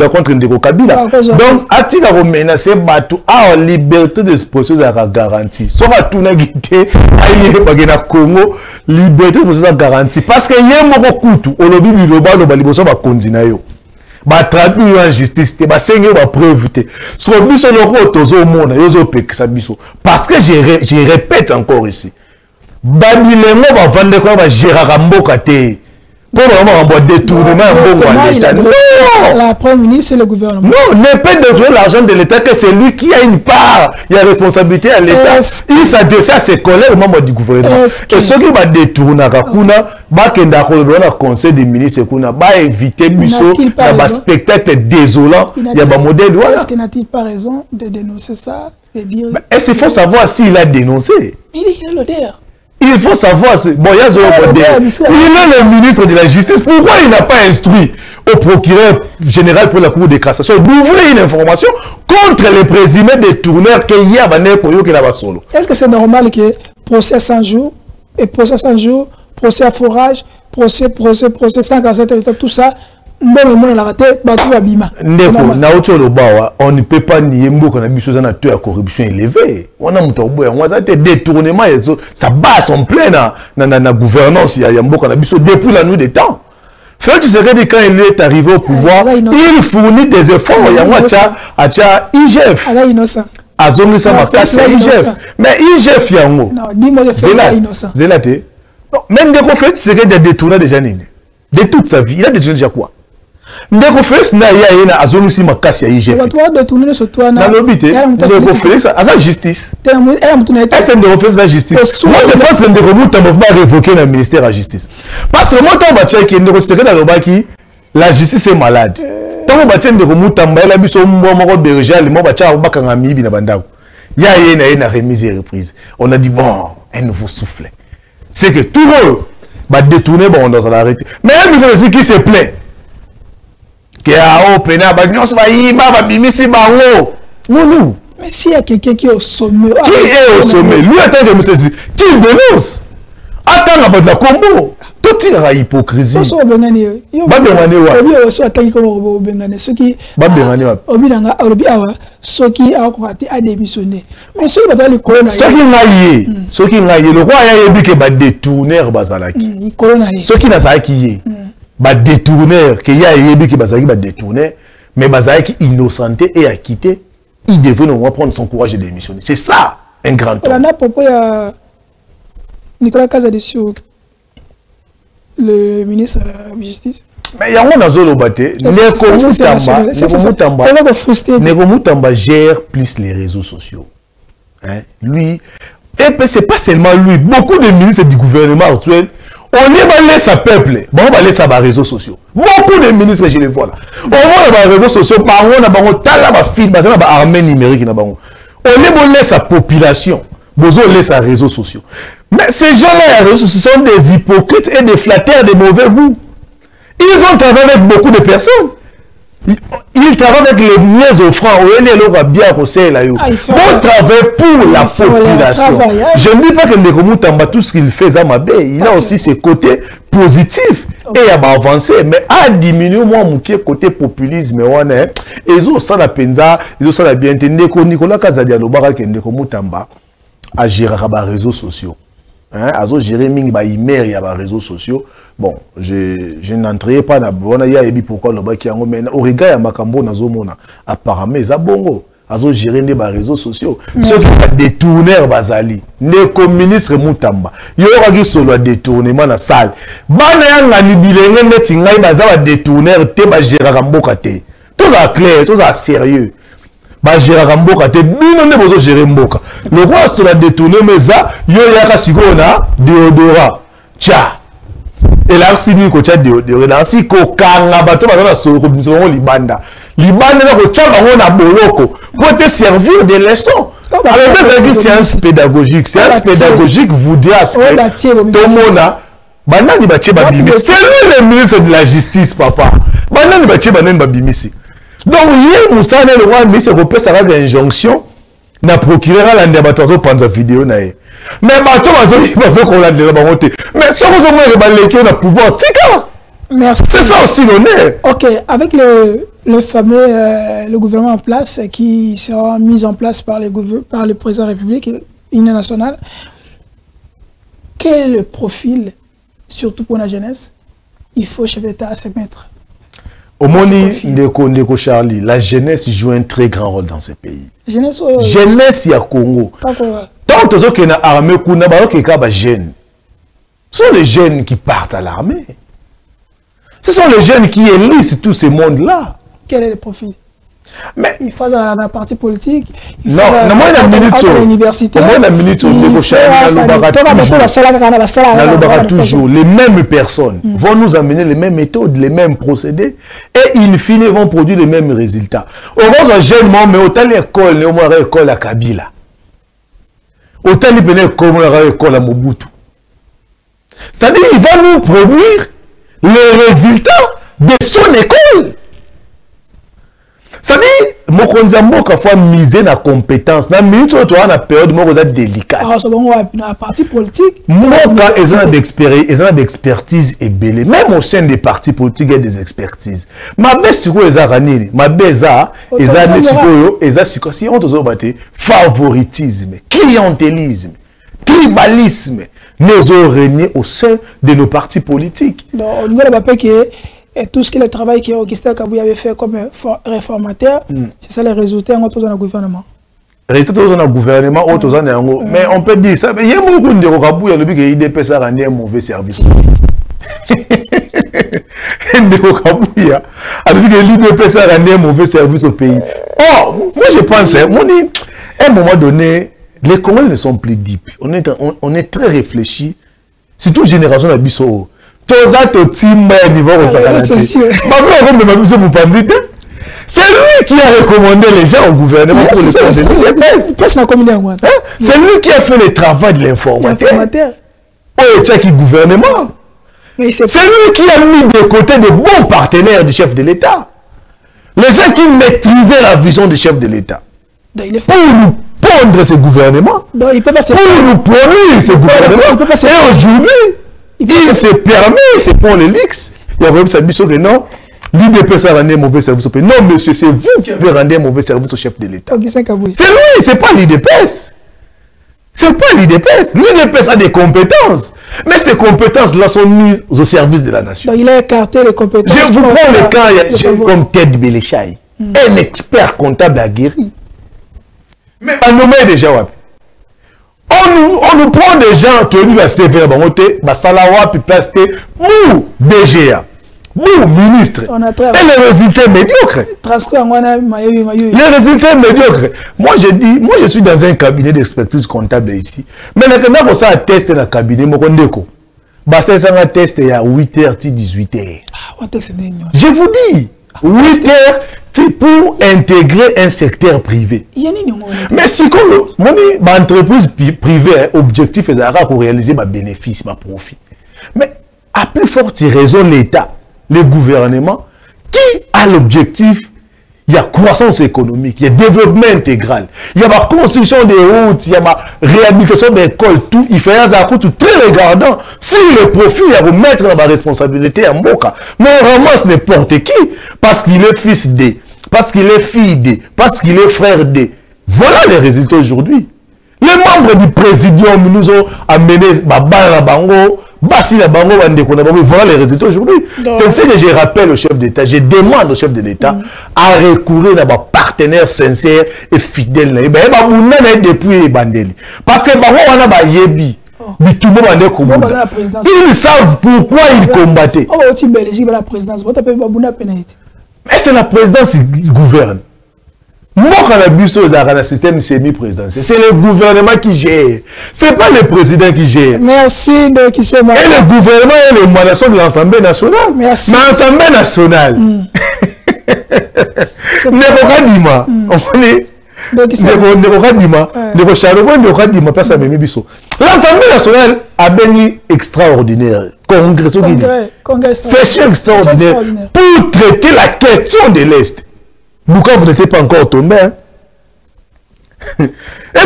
contre Ndeko Kabila donc atika ko menacer bato a liberté d'expression za garantie so ka tuna gite aye bagena Congo liberté d'expression garantie parce que yemo ko kutu olobi biloba lo baliboso ba konzina yo ba traduire en justice te ba senge ba preuve te so biso loko tozo mona yozo pekisa biso parce que je répète encore ici babilengo ba vande ko ba gérera mboka te pour vraiment détournement à l'État. Non, la Première ministre, c'est le gouvernement. Non, ne peut détourner l'argent de l'État que c'est lui qui a une part. Il y a responsabilité à l'État. Il s'adresse à ses collègues membres du gouvernement. Et ceux qui vont détourner à Kakuna, le conseil des ministres va éviter un spectacle désolant. Il y a un modèle. Est-ce qu'il n'a-t-il pas raison de dénoncer ça, de dire... Est-ce qu'il faut savoir s'il a dénoncé? Il dit qu'il a l'odeur. Il faut savoir, bon, il y a il est le ministre de la Justice. Pourquoi il n'a pas instruit au procureur général pour la Cour de cassation d'ouvrir une information contre les présumés détourneurs qu'il y a solo? Est-ce que c'est normal que procès 100 jours, et procès 100 jours, procès à forage, procès 147, tout ça, on ne peut pas nier que la corruption élevée. On a détournement, ça bat son plein dans la gouvernance depuis la nuit des temps. Félix Tshisekedi, quand il est arrivé au pouvoir, il fournit des efforts. Il y a IGF. Mais IGF, même de Félix Tshisekedi a détourné déjà de toute sa vie. Il a détourné déjà quoi? Ndeko Félix na ya azolusi makasi ya IGF. Na lobite Ndeko Félix asa justice. Est-ce que Ndeko Félix la justice? Moi je pense que Ndeko Mutamba va révoquer le ministère de la justice. Parce que moi tant batia ki Ndeko Tshisekedi alobaki la justice est malade. Tant batia Ndeko Mutamba la biso moko berger mo batia bakanga mibi na bandako. Ya na remise et reprise. On a dit bon, un nouveau souffle. C'est que tout le monde va détourner bon dans l'arrêté. Mais il faut aussi qui se plaît. Mais s'il y a quelqu'un qui est au sommet... Qui est au sommet? Lui, qui dénonce? Attends, la combo. Tout est la hypocrisie. Le roi a dit que détourner Bazalaki. Ce qui n'a pas qui ba détourneur que ya yebi qui bazaki ba détourner mais bazaki innocenté et acquitté, il devait nous prendre son courage de démissionner. C'est ça un grand homme. On a propos à Nicolas Kazadesio, le ministre de la Justice. Mais il y a un azolo baté. Ndeko Mutamba gère plus les réseaux sociaux. Hein? Lui, et c'est pas seulement lui, beaucoup de ministres du gouvernement actuel. On est laissé à peuple, bon, on va laisser à réseaux sociaux. Beaucoup de ministres, je les vois là. On va les réseaux sociaux, par on a film, armée numérique. On est laissé à population, on laisse à réseaux sociaux. Mais ces gens-là, les réseaux sociaux, sont des hypocrites et des flatteurs de mauvais goût. Ils ont travaillé avec beaucoup de personnes. Il travaille avec les mieux offrants. Bon travail pour la population. Je ne dis pas que Ndeko Mutamba, tout ce qu'il fait, il a aussi ses côtés positifs et il a avancé. Mais à diminuer, moi, mon côté populisme, ils ont ça la penza, ils ont ça la bien. Nicolas Kazadiano, Ndeko Mutamba a géré les réseaux sociaux. Azo gérer ming ba email ya ba réseaux sociaux. Bon, je n'entrerai pas na bona ya ebi pourquoi no ba ki yango mais au regard ya makambo nazo mona apparemment za bongo azo gérer ne ba réseaux sociaux. Ceux qui va détourner bazali ne comme ministre Mutamba yo ka ki solo détournement na salle bana ya ngani bilenge neti ngai baza ba détourner te ba gérer mboka te. Tout ça clair, tout ça sérieux. Ba gérer mboka te bino ne bozo gérer mboka le roi se la détourner mais ça yo yaka sikona déodorant tcha et là si ni ko tcha déodorant là si ko kanga bato bazana solo ko biso libanda na ko tcha bango na boloko pour te servir des leçons. Alors séance pédagogique vous dira tout le monde Banani bache babimisi. C'est lui le ministre de la justice, papa. Banani bache banani babimisi. Donc, hier, Moussa le roi ministre européen, ça va une injonction. Na procureur à l'andiabato panza vidéo nae. Mais bateau bazo qu'on l'a de la baroté. Mais si on a pouvoir, tika. Merci. C'est ça aussi l'honneur. Ok, avec le fameux le gouvernement en place qui sera mis en place par le président de la République, l'Union nationale, quel est le profil, surtout pour la jeunesse, il faut chef d'État à se mettre? Au Moni Ndeko Charlie, la jeunesse joue un très grand rôle dans ce pays. Jeunesse ya Congo. Tant que qui na armée kuna ba ki ka ba jeunes. Ce sont les jeunes qui partent à l'armée. Ce sont les jeunes qui élisent tout ce monde-là. Quel est le profil? Mais il faut dans la partie politique. Il non, faut moi la minute sur l'université. Moi la minute sur toujours les mêmes personnes vont nous amener les mêmes méthodes, les mêmes procédés et in fine vont produire les mêmes résultats. Au moins jeune mais autant l'école, au moins l'école à Kabila. Autant les pénètes comme l'école à Mobutu. C'est-à-dire il va nous produire les résultats de son école. C'est-à-dire, Mokonza Mboka faut miser na compétence. Na minute où tu as une période Mokonza délicate. Ah, c'est bon, la partie politique. Moka ils ont d'expertise et belé. Même au sein des partis politiques, il y a des expertises. Ma baisse sur les aranés, ma baisse ils ont si on te battre favoritisme, clientélisme, tribalisme, nous ont régné au sein de nos partis politiques. Non, on ne va pas que et tout ce que le travail que Augustin Kabouya avait fait comme réformateur, c'est ça les résultats dans le gouvernement. Résultats dans le gouvernement, mais on peut dire ça. Il y a beaucoup de Kabouya qui dit que l'IDPS a rendu un mauvais service. Kabouya a dit que l'IDPS a rendu un mauvais service au pays. Oh, moi je pense, à un moment donné, les Congolais ne sont plus dupes. On est très réfléchis, surtout génération de Bissau. C'est lui qui a recommandé les gens au gouvernement pour le faire. C'est lui qui a fait le travail de l'informateur. Au gouvernement. C'est lui qui a mis de côté de bons partenaires du chef de l'État. Les gens qui maîtrisaient la vision du chef de l'État. Pour nous pondre ce gouvernement. Pour nous produire ce gouvernement. Et aujourd'hui, il se permet, c'est pour les leaks. Il y a vraiment ça dit que non, l'IDPS a rendu un mauvais service au pays. Non, monsieur, c'est vous qui avez rendu un mauvais service au chef de l'État. C'est lui, c'est pas l'IDPS. C'est pas l'IDPS. L'IDPS a des compétences. Mais ces compétences-là sont mises au service de la nation. Donc, il a écarté les compétences. Je vous prends le cas comme Ted Belechai, un expert comptable aguerri. Mais on nomme déjà Wapi. On nous prend des gens tenus à sévère, Salawa, puis Plasté, ou DGA, ou ministre. Et les résultats médiocres. Les résultats médiocres. Moi, je suis dans un cabinet d'expertise comptable ici. Mais quand on a un test dans le cabinet, c'est un test il y a 8h, 18h. Je vous dis, 8h, pour intégrer un secteur privé. Mais si mon entreprise privée, objectif est pour réaliser ma bénéfice, ma profit. Mais à plus forte raison, l'État, le gouvernement, qui a l'objectif, il y a croissance économique, il y a développement intégral, il y a ma construction des routes, il y a ma réhabilitation d'écoles, tout, il fait un coût très regardant. Si le profit, il y a vous mettre dans ma responsabilité à Moka, mais on ramasse n'importe qui, parce qu'il est fils des, parce qu'il est fille des, parce qu'il est frère des. Voilà les résultats aujourd'hui. Les membres du présidium nous ont amené Baba Bango, Bassi Bango, voilà les résultats aujourd'hui. C'est ainsi que je rappelle au chef d'État, je demande au chef de l'État à recourir à des partenaires sincères et fidèles. Depuis les bandeli. Parce que Bango on a yebi. Ils savent pourquoi ils combattaient. Mais c'est la présidence qui gouverne. Moi, quand le système semi-présidentiel, c'est le gouvernement qui gère. Ce n'est pas le président qui gère. Merci de qui c'est. Et le gouvernement est l'émanation de l'Assemblée nationale. Merci. Mais l'Assemblée nationale, L'Assemblée nationale a béni extraordinaire. Congrès, session extraordinaire pour traiter la question de l'Est. Pourquoi vous n'êtes pas encore tombé? Hein? Et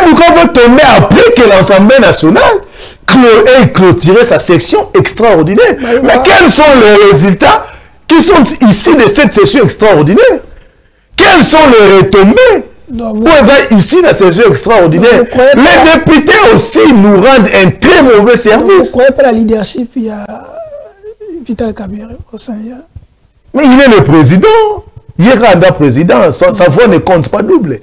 pourquoi vous tombez après que l'Assemblée nationale ait clôturé sa section extraordinaire? Mais quels sont les résultats qui sont ici de cette session extraordinaire? Quelles sont les retombées? Vous êtes ici dans cette session extraordinaire. Les députés aussi nous rendent un très mauvais service. Vous ne croyez pas la leadership, il y a Vital Kamerhe au sein. Mais il est le président. Il est candidat président. Sa voix ne compte pas double.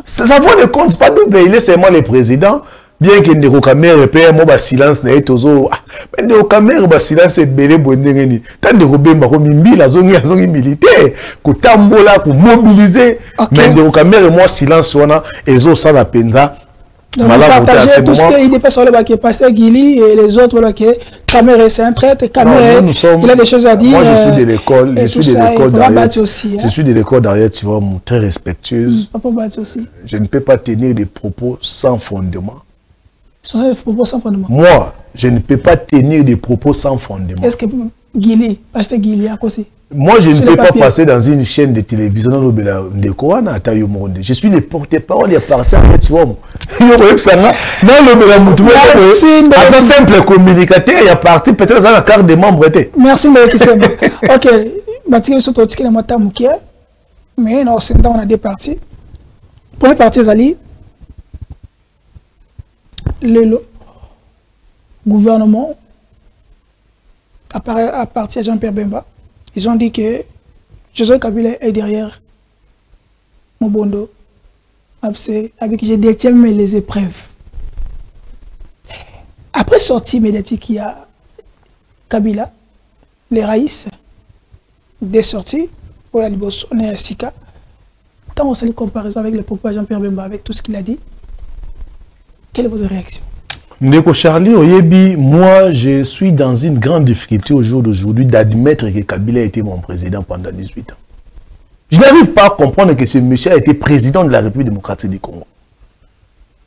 Sa voix ne compte pas double. Il est seulement le président. Bien que Ndeko Kamerhe paye mon silence n'est tozo. Mais Ndeko Kamerhe silence est belé bondengeni. Tant de Robemba comme la zone militaire, que tambola, que mobiliser. Mais Ndeko Kamerhe moi silence wana ezo ça la penza. Partager tout ce qu'il est fait sur le baquet, Pasteur Guili et les autres, voilà, que Kamerhe c'est un traître, Kamerhe, il a des choses à dire. Moi je suis de l'école, je suis de l'école derrière, tu vois, très respectueuse. Je ne peux pas tenir des propos sans fondement. Moi, je ne peux pas tenir des propos sans fondement. Est-ce que Guili, Pasteur Guili, a causé? Moi, je ne peux pas passer dans une chaîne de télévision dans le Koana à Tayo Monde. Je suis le porte-parole, il y a parti en fait, dans le à sa simple communicateur, il y a parti peut-être dans la carte des membres. Merci, ok, Baptiste Soto, mais non, on a deux parties. Première partie, Zali, le gouvernement, à partir de Jean-Pierre Bemba, ils ont dit que Joseph Kabila est derrière Mobondo, avec je détiens les épreuves. Après sortie médiatique, il y a Kabila, les raïs, des sorties, pour aller on est à Sika. Tant on fait une comparaison avec le propos de Jean-Pierre Bemba, avec tout ce qu'il a dit, quelle est votre réaction? Ndeko Charlie Oyebi, moi je suis dans une grande difficulté au jour d'aujourd'hui d'admettre que Kabila a été mon président pendant 18 ans. Je n'arrive pas à comprendre que ce monsieur a été président de la République démocratique du Congo.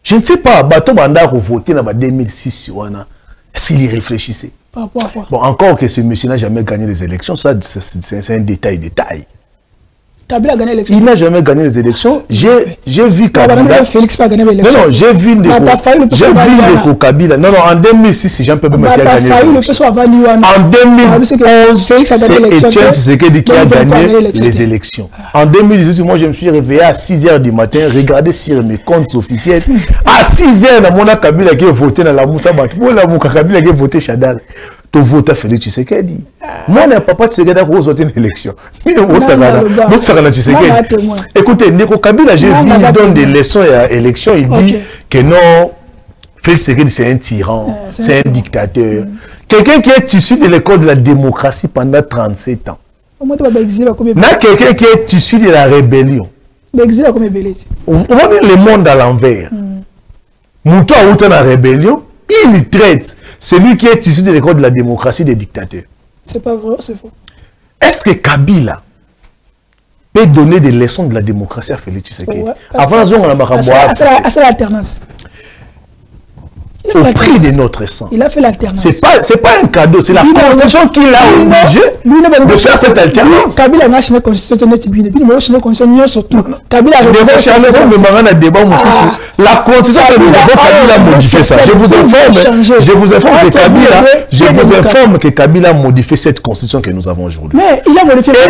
Je ne sais pas, Bato Banda a voté en 2006, s'il y réfléchissait. Bon, encore que ce monsieur n'a jamais gagné les élections, ça c'est un détail. Kabila a gagné l'élection. Il n'a jamais gagné les élections. J'ai vu Kabila. Félix pas gagné l'élection. Non, j'ai vu Ndeko Kabila. Non, en 2006, c'est Jean-Pierre Bemba qui a gagné l'élection. En 2011, c'est Etienne Tshisekedi qui a gagné les élections. En 2018, moi, je me suis réveillé à 6 h du matin, regardé sur mes comptes officiels. À 6 h, dans mon Kabila qui a voté dans la Moussa Bat. Pour la Moussa Kabila qui a voté Chadal. Tu votes Félix Tshisekedi. Moi, je n'ai pas de Tshisekedi qui a voté une élection. Écoutez, Ndeko Kabila, j'ai vu, il donne des leçons à l'élection. Il dit que non, Félix Tshisekedi, c'est un tyran, c'est un dictateur. Quelqu'un qui est issu de l'école de la démocratie pendant 37 ans. N'a quelqu'un qui est issu de la rébellion. On met le monde à l'envers. Moutou a outé la rébellion. Il traite celui qui est issu de l'école de la démocratie des dictateurs. C'est pas vrai, c'est faux. Est-ce que Kabila peut donner des leçons de la démocratie à Félix Tshisekedi? Avant, on a c'est l'alternance. Au prix de notre sang. Il a fait l'alternance. C'est pas un cadeau, c'est la constitution qui l'a obligé de faire cette alternance. Kabila n'a pas constitution surtout. Kabila a la constitution de Kabila a modifié ça. Je vous informe que Kabila a modifié cette constitution que nous avons aujourd'hui. Mais il a modifié la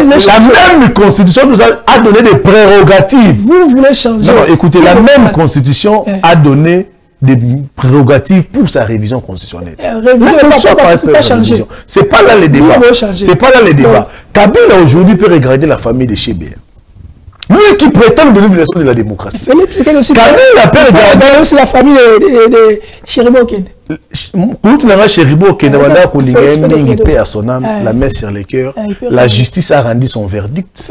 même constitution nous a donné des prérogatives. Vous voulez changer. Non, écoutez, la même constitution a donné des prérogatives pour sa révision constitutionnelle. C'est pas là les débats. C'est pas là les débats. Kabila aujourd'hui peut regarder la famille de Chébéa. Lui qui prétend donner une leçon de la démocratie. Kabila peut regarder aussi la famille de Chéribo Okende. La main sur les cœurs. La justice a rendu son verdict.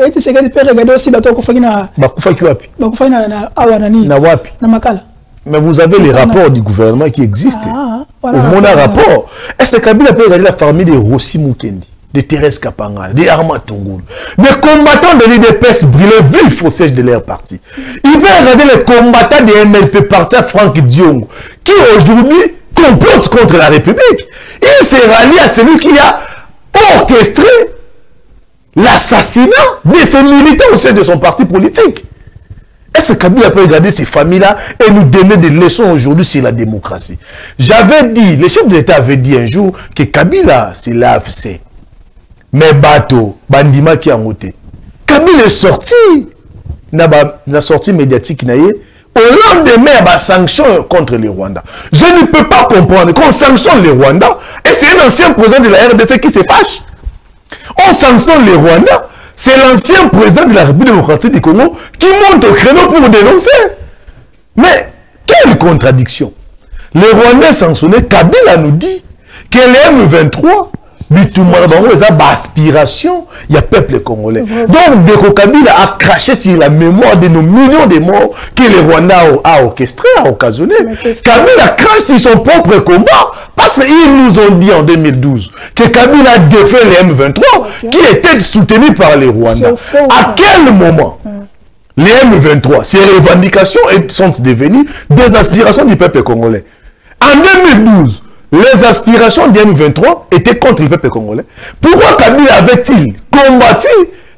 Mais vous avez les rapports du gouvernement qui existent. Au monde a rapport. Est-ce que Kabila peut regarder la famille de Rossi Mukendi? de Thérèse Kapangala, de Armand Tungulu, des combattants de l'IDPS brûlés vifs au siège de leur parti. Il peut regarder les combattants de MLP parti à Franck Diongo, qui aujourd'hui complotent contre la République. Il se rallie à celui qui a orchestré l'assassinat de ces militants au sein de son parti politique. Est-ce que Kabila peut regarder ces familles-là et nous donner des leçons aujourd'hui sur la démocratie? J'avais dit, le chef de l'État avait dit un jour que Kabila, c'est l'AFC. Mais Bato, Bandima qui a monté. Kabila est sorti, la sortie médiatique, au lendemain, il y a sanctions contre le Rwanda. Je ne peux pas comprendre qu'on sanctionne le Rwanda et c'est un ancien président de la RDC qui se fâche. On sanctionne le Rwanda. C'est l'ancien président de la République démocratique du Congo qui monte au créneau pour dénoncer. Mais quelle contradiction! Les Rwandais sanctionnés, Kabila nous dit que les M23, aspiration, il y a peuple congolais. Donc, Deko Kabila a craché sur la mémoire de nos millions de morts que les Rwandais a orchestré, a occasionné. Kabila crache sur son propre combat parce qu'ils nous ont dit en 2012 que Kabila a défait les M23 qui étaient soutenus par les Rwandais. À quel moment les M23, ces revendications sont devenues des aspirations du peuple congolais? En 2012, les aspirations des M23 étaient contre le peuple congolais. Pourquoi Kabila avait-il combattu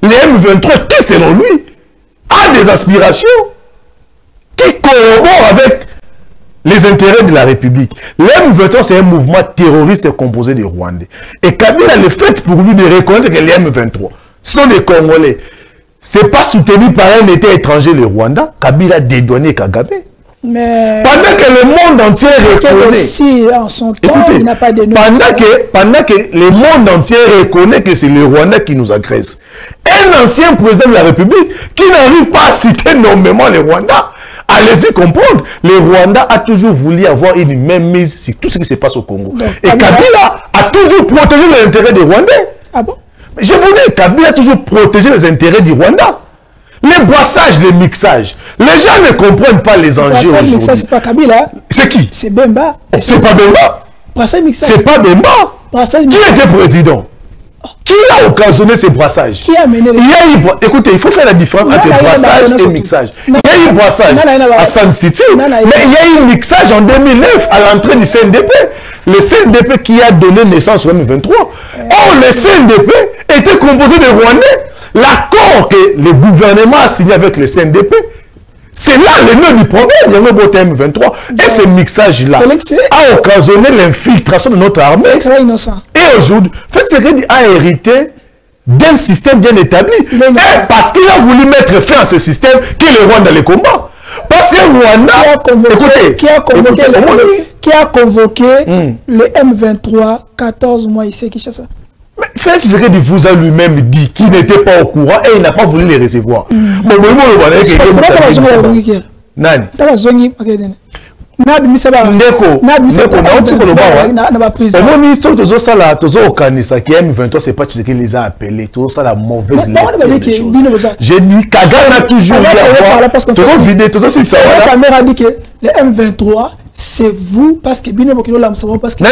les M23 qui, selon lui, a des aspirations qui corroborent avec les intérêts de la République? Les M23, c'est un mouvement terroriste composé de Rwandais. Et Kabila, le fait pour lui de reconnaître que les M23 sont des Congolais, c'est pas soutenu par un État étranger, le Rwanda. Kabila a dédouané Kagame. Mais pendant que le monde entier reconnaît, aussi, en son temps, écoutez, il n'a pas de pendant que le monde entier reconnaît que c'est le Rwanda qui nous agresse, un ancien président de la République qui n'arrive pas à citer nommément le Rwanda, allez-y comprendre, le Rwanda a toujours voulu avoir une même mise sur tout ce qui se passe au Congo. Donc, et Kabila a toujours protégé les intérêts des Rwandais. Ah bon? Je vous dis, Kabila a toujours protégé les intérêts du Rwanda. Les brassages, les mixages. Les gens ne comprennent pas les enjeux aujourd'hui. C'est pas Kabila. C'est qui? C'est Bemba. C'est pas Bemba. C'est pas Bemba. Qui était président? Qui a occasionné ces brassages? Qui a mené les... Écoutez, il faut faire la différence entre brassage et mixage. Il y a eu brassage à Sun City, mais il y a eu mixage en 2009 à l'entrée du CNDP. Le CNDP qui a donné naissance au M23. Or, le CNDP était composé de Rwandais. L'accord que le gouvernement a signé avec le CNDP, c'est là le nœud du problème. Il y a le M23. Et ce mixage-là a occasionné l'infiltration de notre armée. Et aujourd'hui, Félix Tshisekedi a hérité d'un système bien établi. Et parce qu'il a voulu mettre fin à ce système, que le Rwanda les combat. Parce que le Rwanda qui a convoqué le M23 14 mois ici, Kinshasa. Mais Félix Tshisekedi vous a lui-même dit qu'il n'était pas au courant et il n'a pas voulu les recevoir. c'est pas Tshisekedi les a appelés. Tout ça la mauvaise lettre. J'ai dit Kagame a toujours dit la caméra dit que le M23 c'est vous parce que Bino Bokilo l'a savons parce que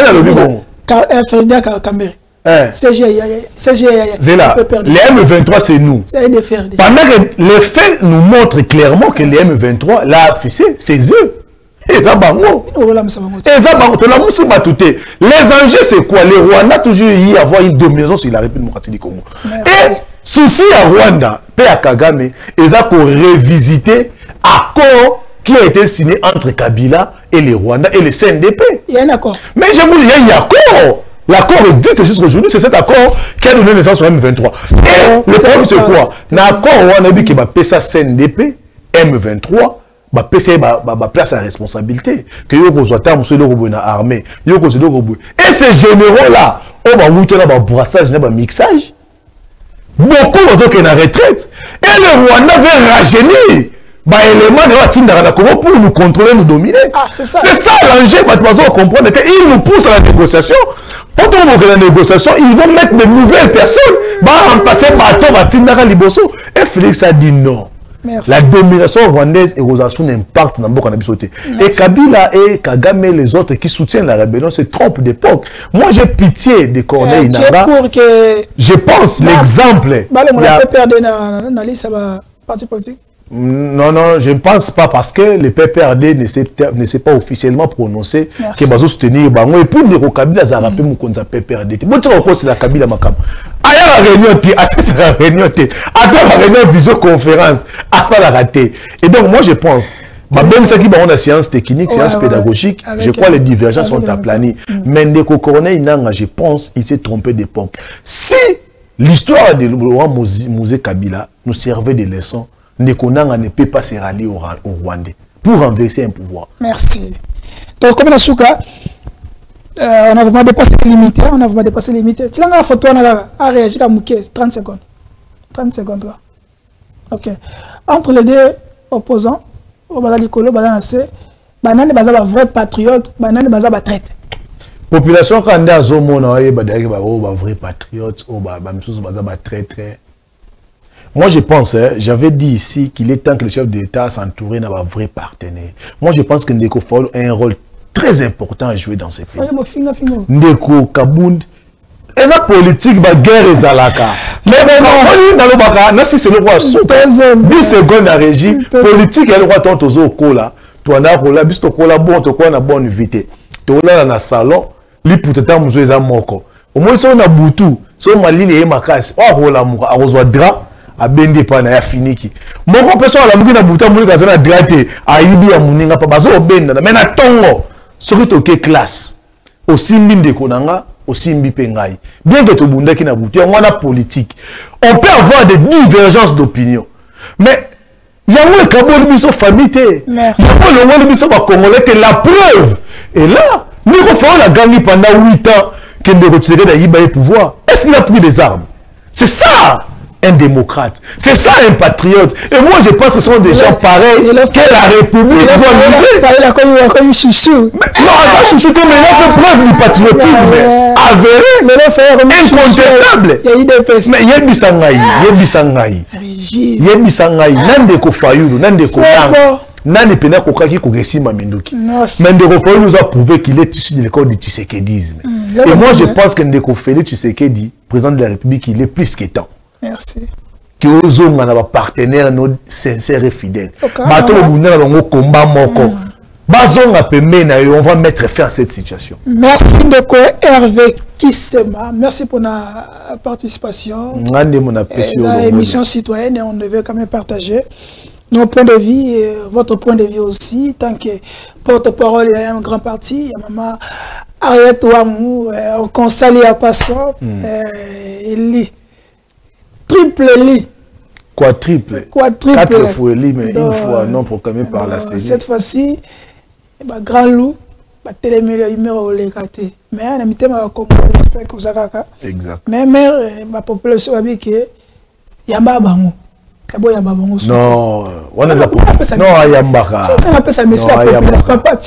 Zéla, les M23 c'est nous. Pendant que les faits nous montrent clairement que les M23, la AFC, c'est eux. Les enjeux c'est quoi? Les Rwandais toujours eu avoir une domination sur la République démocratique du Congo. Et souci à Rwanda, paix à Kagame, ils ont revisité l'accord qui a été signé entre Kabila et les Rwandais et le CNDP. Il y a un accord. Mais je vous dis, il y a un accord. L'accord existe jusqu'à aujourd'hui, c'est cet accord qui a donné naissance au M23. Et le problème c'est quoi? L'accord, on a dit qu'il va passer CNDP, M23, va passer place à responsabilité. Que yo kozwata musolo robona armée, yo kozolo robo. Et ces généraux là, on va monter là brassage, na mixage. Beaucoup vont que na retraite. Et le Rwanda veut rajeunir. Élément de la Congo pour nous contrôler, nous dominer. C'est ça l'enjeu, ils comprendre qu'ils nous poussent à la négociation. Quand on va la négociation, ils vont mettre de nouvelles personnes, remplacer Bato, Batindara Liboso. Et Félix a dit non. Merci. La domination rwandaise et Rosasun impact dans beaucoup de. Et Kabila et Kagame et les autres qui soutiennent la rébellion se trompent d'époque. Moi, j'ai pitié de Corneille Nangaa. Je pense l'exemple. On a perdu dans la liste parti politique. Non, non, je ne pense pas parce que le PPRD ne s'est pas officiellement prononcé que va soutenir Bango. Et pour dire Kabila, ça rappelle mon compte PPRD. Bon, tu vois, c'est la Kabila Makam. À la réunion, à la réunion, à la réunion visioconférence, à ça la raté. Et donc, moi, je pense, même ça qui va en science technique, science pédagogique, je crois que les divergences sont aplanies. Mais Ndeko Corneille Nangaa, je pense, il s'est trompé d'époque. Si l'histoire de Laurent Mouzé Kabila nous servait de leçon, Ndeko Nangaa ne peut pas se rallier au Rwandais pour renverser un pouvoir. Merci. Donc, comme Nasuka, on a vraiment dépassé les limites. On a vraiment dépassé les limites. Si on a une photo, on a réagi à Mouké. 30 secondes. 30 secondes. Là. Ok. Entre les deux opposants, au Bazali Kolo, Bazali Banane Bazali vrai patriote, Banane Bazali traite. Population quand on a Zomona, il y a vrai patriote, Bazali traite. Moi, je pense, j'avais dit ici qu'il est temps que le chef d'État s'entoure d'un vrai partenaire. Moi, je pense que Ndeko Fayulu a un rôle très important à jouer dans ces pays. Ndeko Kabound, et la politique, la guerre est à la carte. Mais non, si c'est le roi sous 10 secondes à régie, politique, elle roi tant aux cola. Tu en as cola, bis to cola bon, tu na bonne vite. Tu là dans le salon, li pour te temps mouzo moko. Au moins, si on a boutou, si on a ligne et makas, oh, rola mouka, a reçoit drap. A bende pa na ya finiki moko peso ala muki na buta mulika zana drate a yibi ya muninga pa bazo benda mais na tongo soki toke classe osimbi Ndeko Nangaa osimbi pe ngai bien que to bundaki na butu yango na politique on peut avoir des divergences d'opinion mais yango ekaboli biso famille te yango longoli biso ba congolais que la preuve et là Ndeko Fayulu a gagné pendant 8 ans que Ndeko Tshisekedi a yiba le pouvoir. Est-ce qu'il a pris des armes? C'est ça un démocrate. C'est ça un patriote. Et moi je pense que ce sont des gens pareils que la République doit miser. Il a connu chouchou. Non, ça chouchou comme une autre preuve du patriotisme. Avéré. Incontestable. Mais Yebisangaï. Yebisangaï. Ndeko Fayulu. Ndeko Nangaa. Nani pena kokaki kokesima Mendoki. Mais Ndeko Fayulu nous a prouvé qu'il est issu de l'école du tshisekédisme. Et moi je pense que Ndeko Félix Tshisekedi, président de la République, il est plus qu'étant. Merci. Que aux hommes on a un partenaire sincère et fidèle. Bato le bonheur combat moko. Bazonga pemena on va mettre fin à cette situation. Merci Ndeko Hervé Kissema. Merci pour la participation. La émission citoyenne et on devait quand même partager nos points de vie, votre point de vue aussi, tant que porte-parole, il y a un grand parti, il y a maman Ariette Ouamou, on conseille à passant, il lit. Triple lit. Quadruple. 4 fois lit, mais une fois non proclamé par la CENI. Cette fois-ci, grand loup, télémédia numéro les gâtés. Mais on a mis ma j'espère que vous avez exact. Mais ma population a dit que Yamba Bango. Non, on a non, Yambaka. On appelle ça message à la population.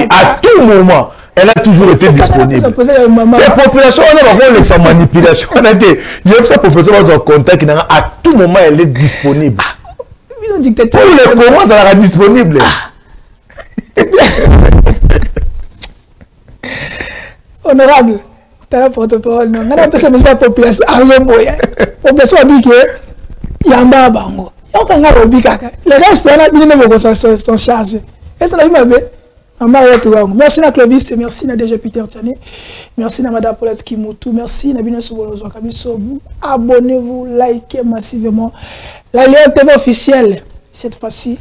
À tout moment. Elle a toujours été disponible. La population, on a sa manipulation. Il y a sa population dans contact à tout moment, elle est disponible. Pour le comment, ça sera disponible. Honorable, tu as la porte-parole. On a appelé ça message à la population. La population a dit que Yamba Bango. Les restes sont chargés. Est-ce que vous avez merci à Clovis, merci à DG Peter Tiani, merci à Madame Paulette Kimoutou, merci à Bino Sobolozo Kabiso. Abonnez-vous, likez massivement la Léon TV officielle. Cette fois-ci,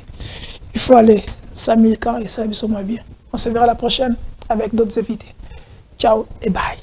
il faut aller 5000 ans et ça, bien. On se verra la prochaine avec d'autres invités. Ciao et bye.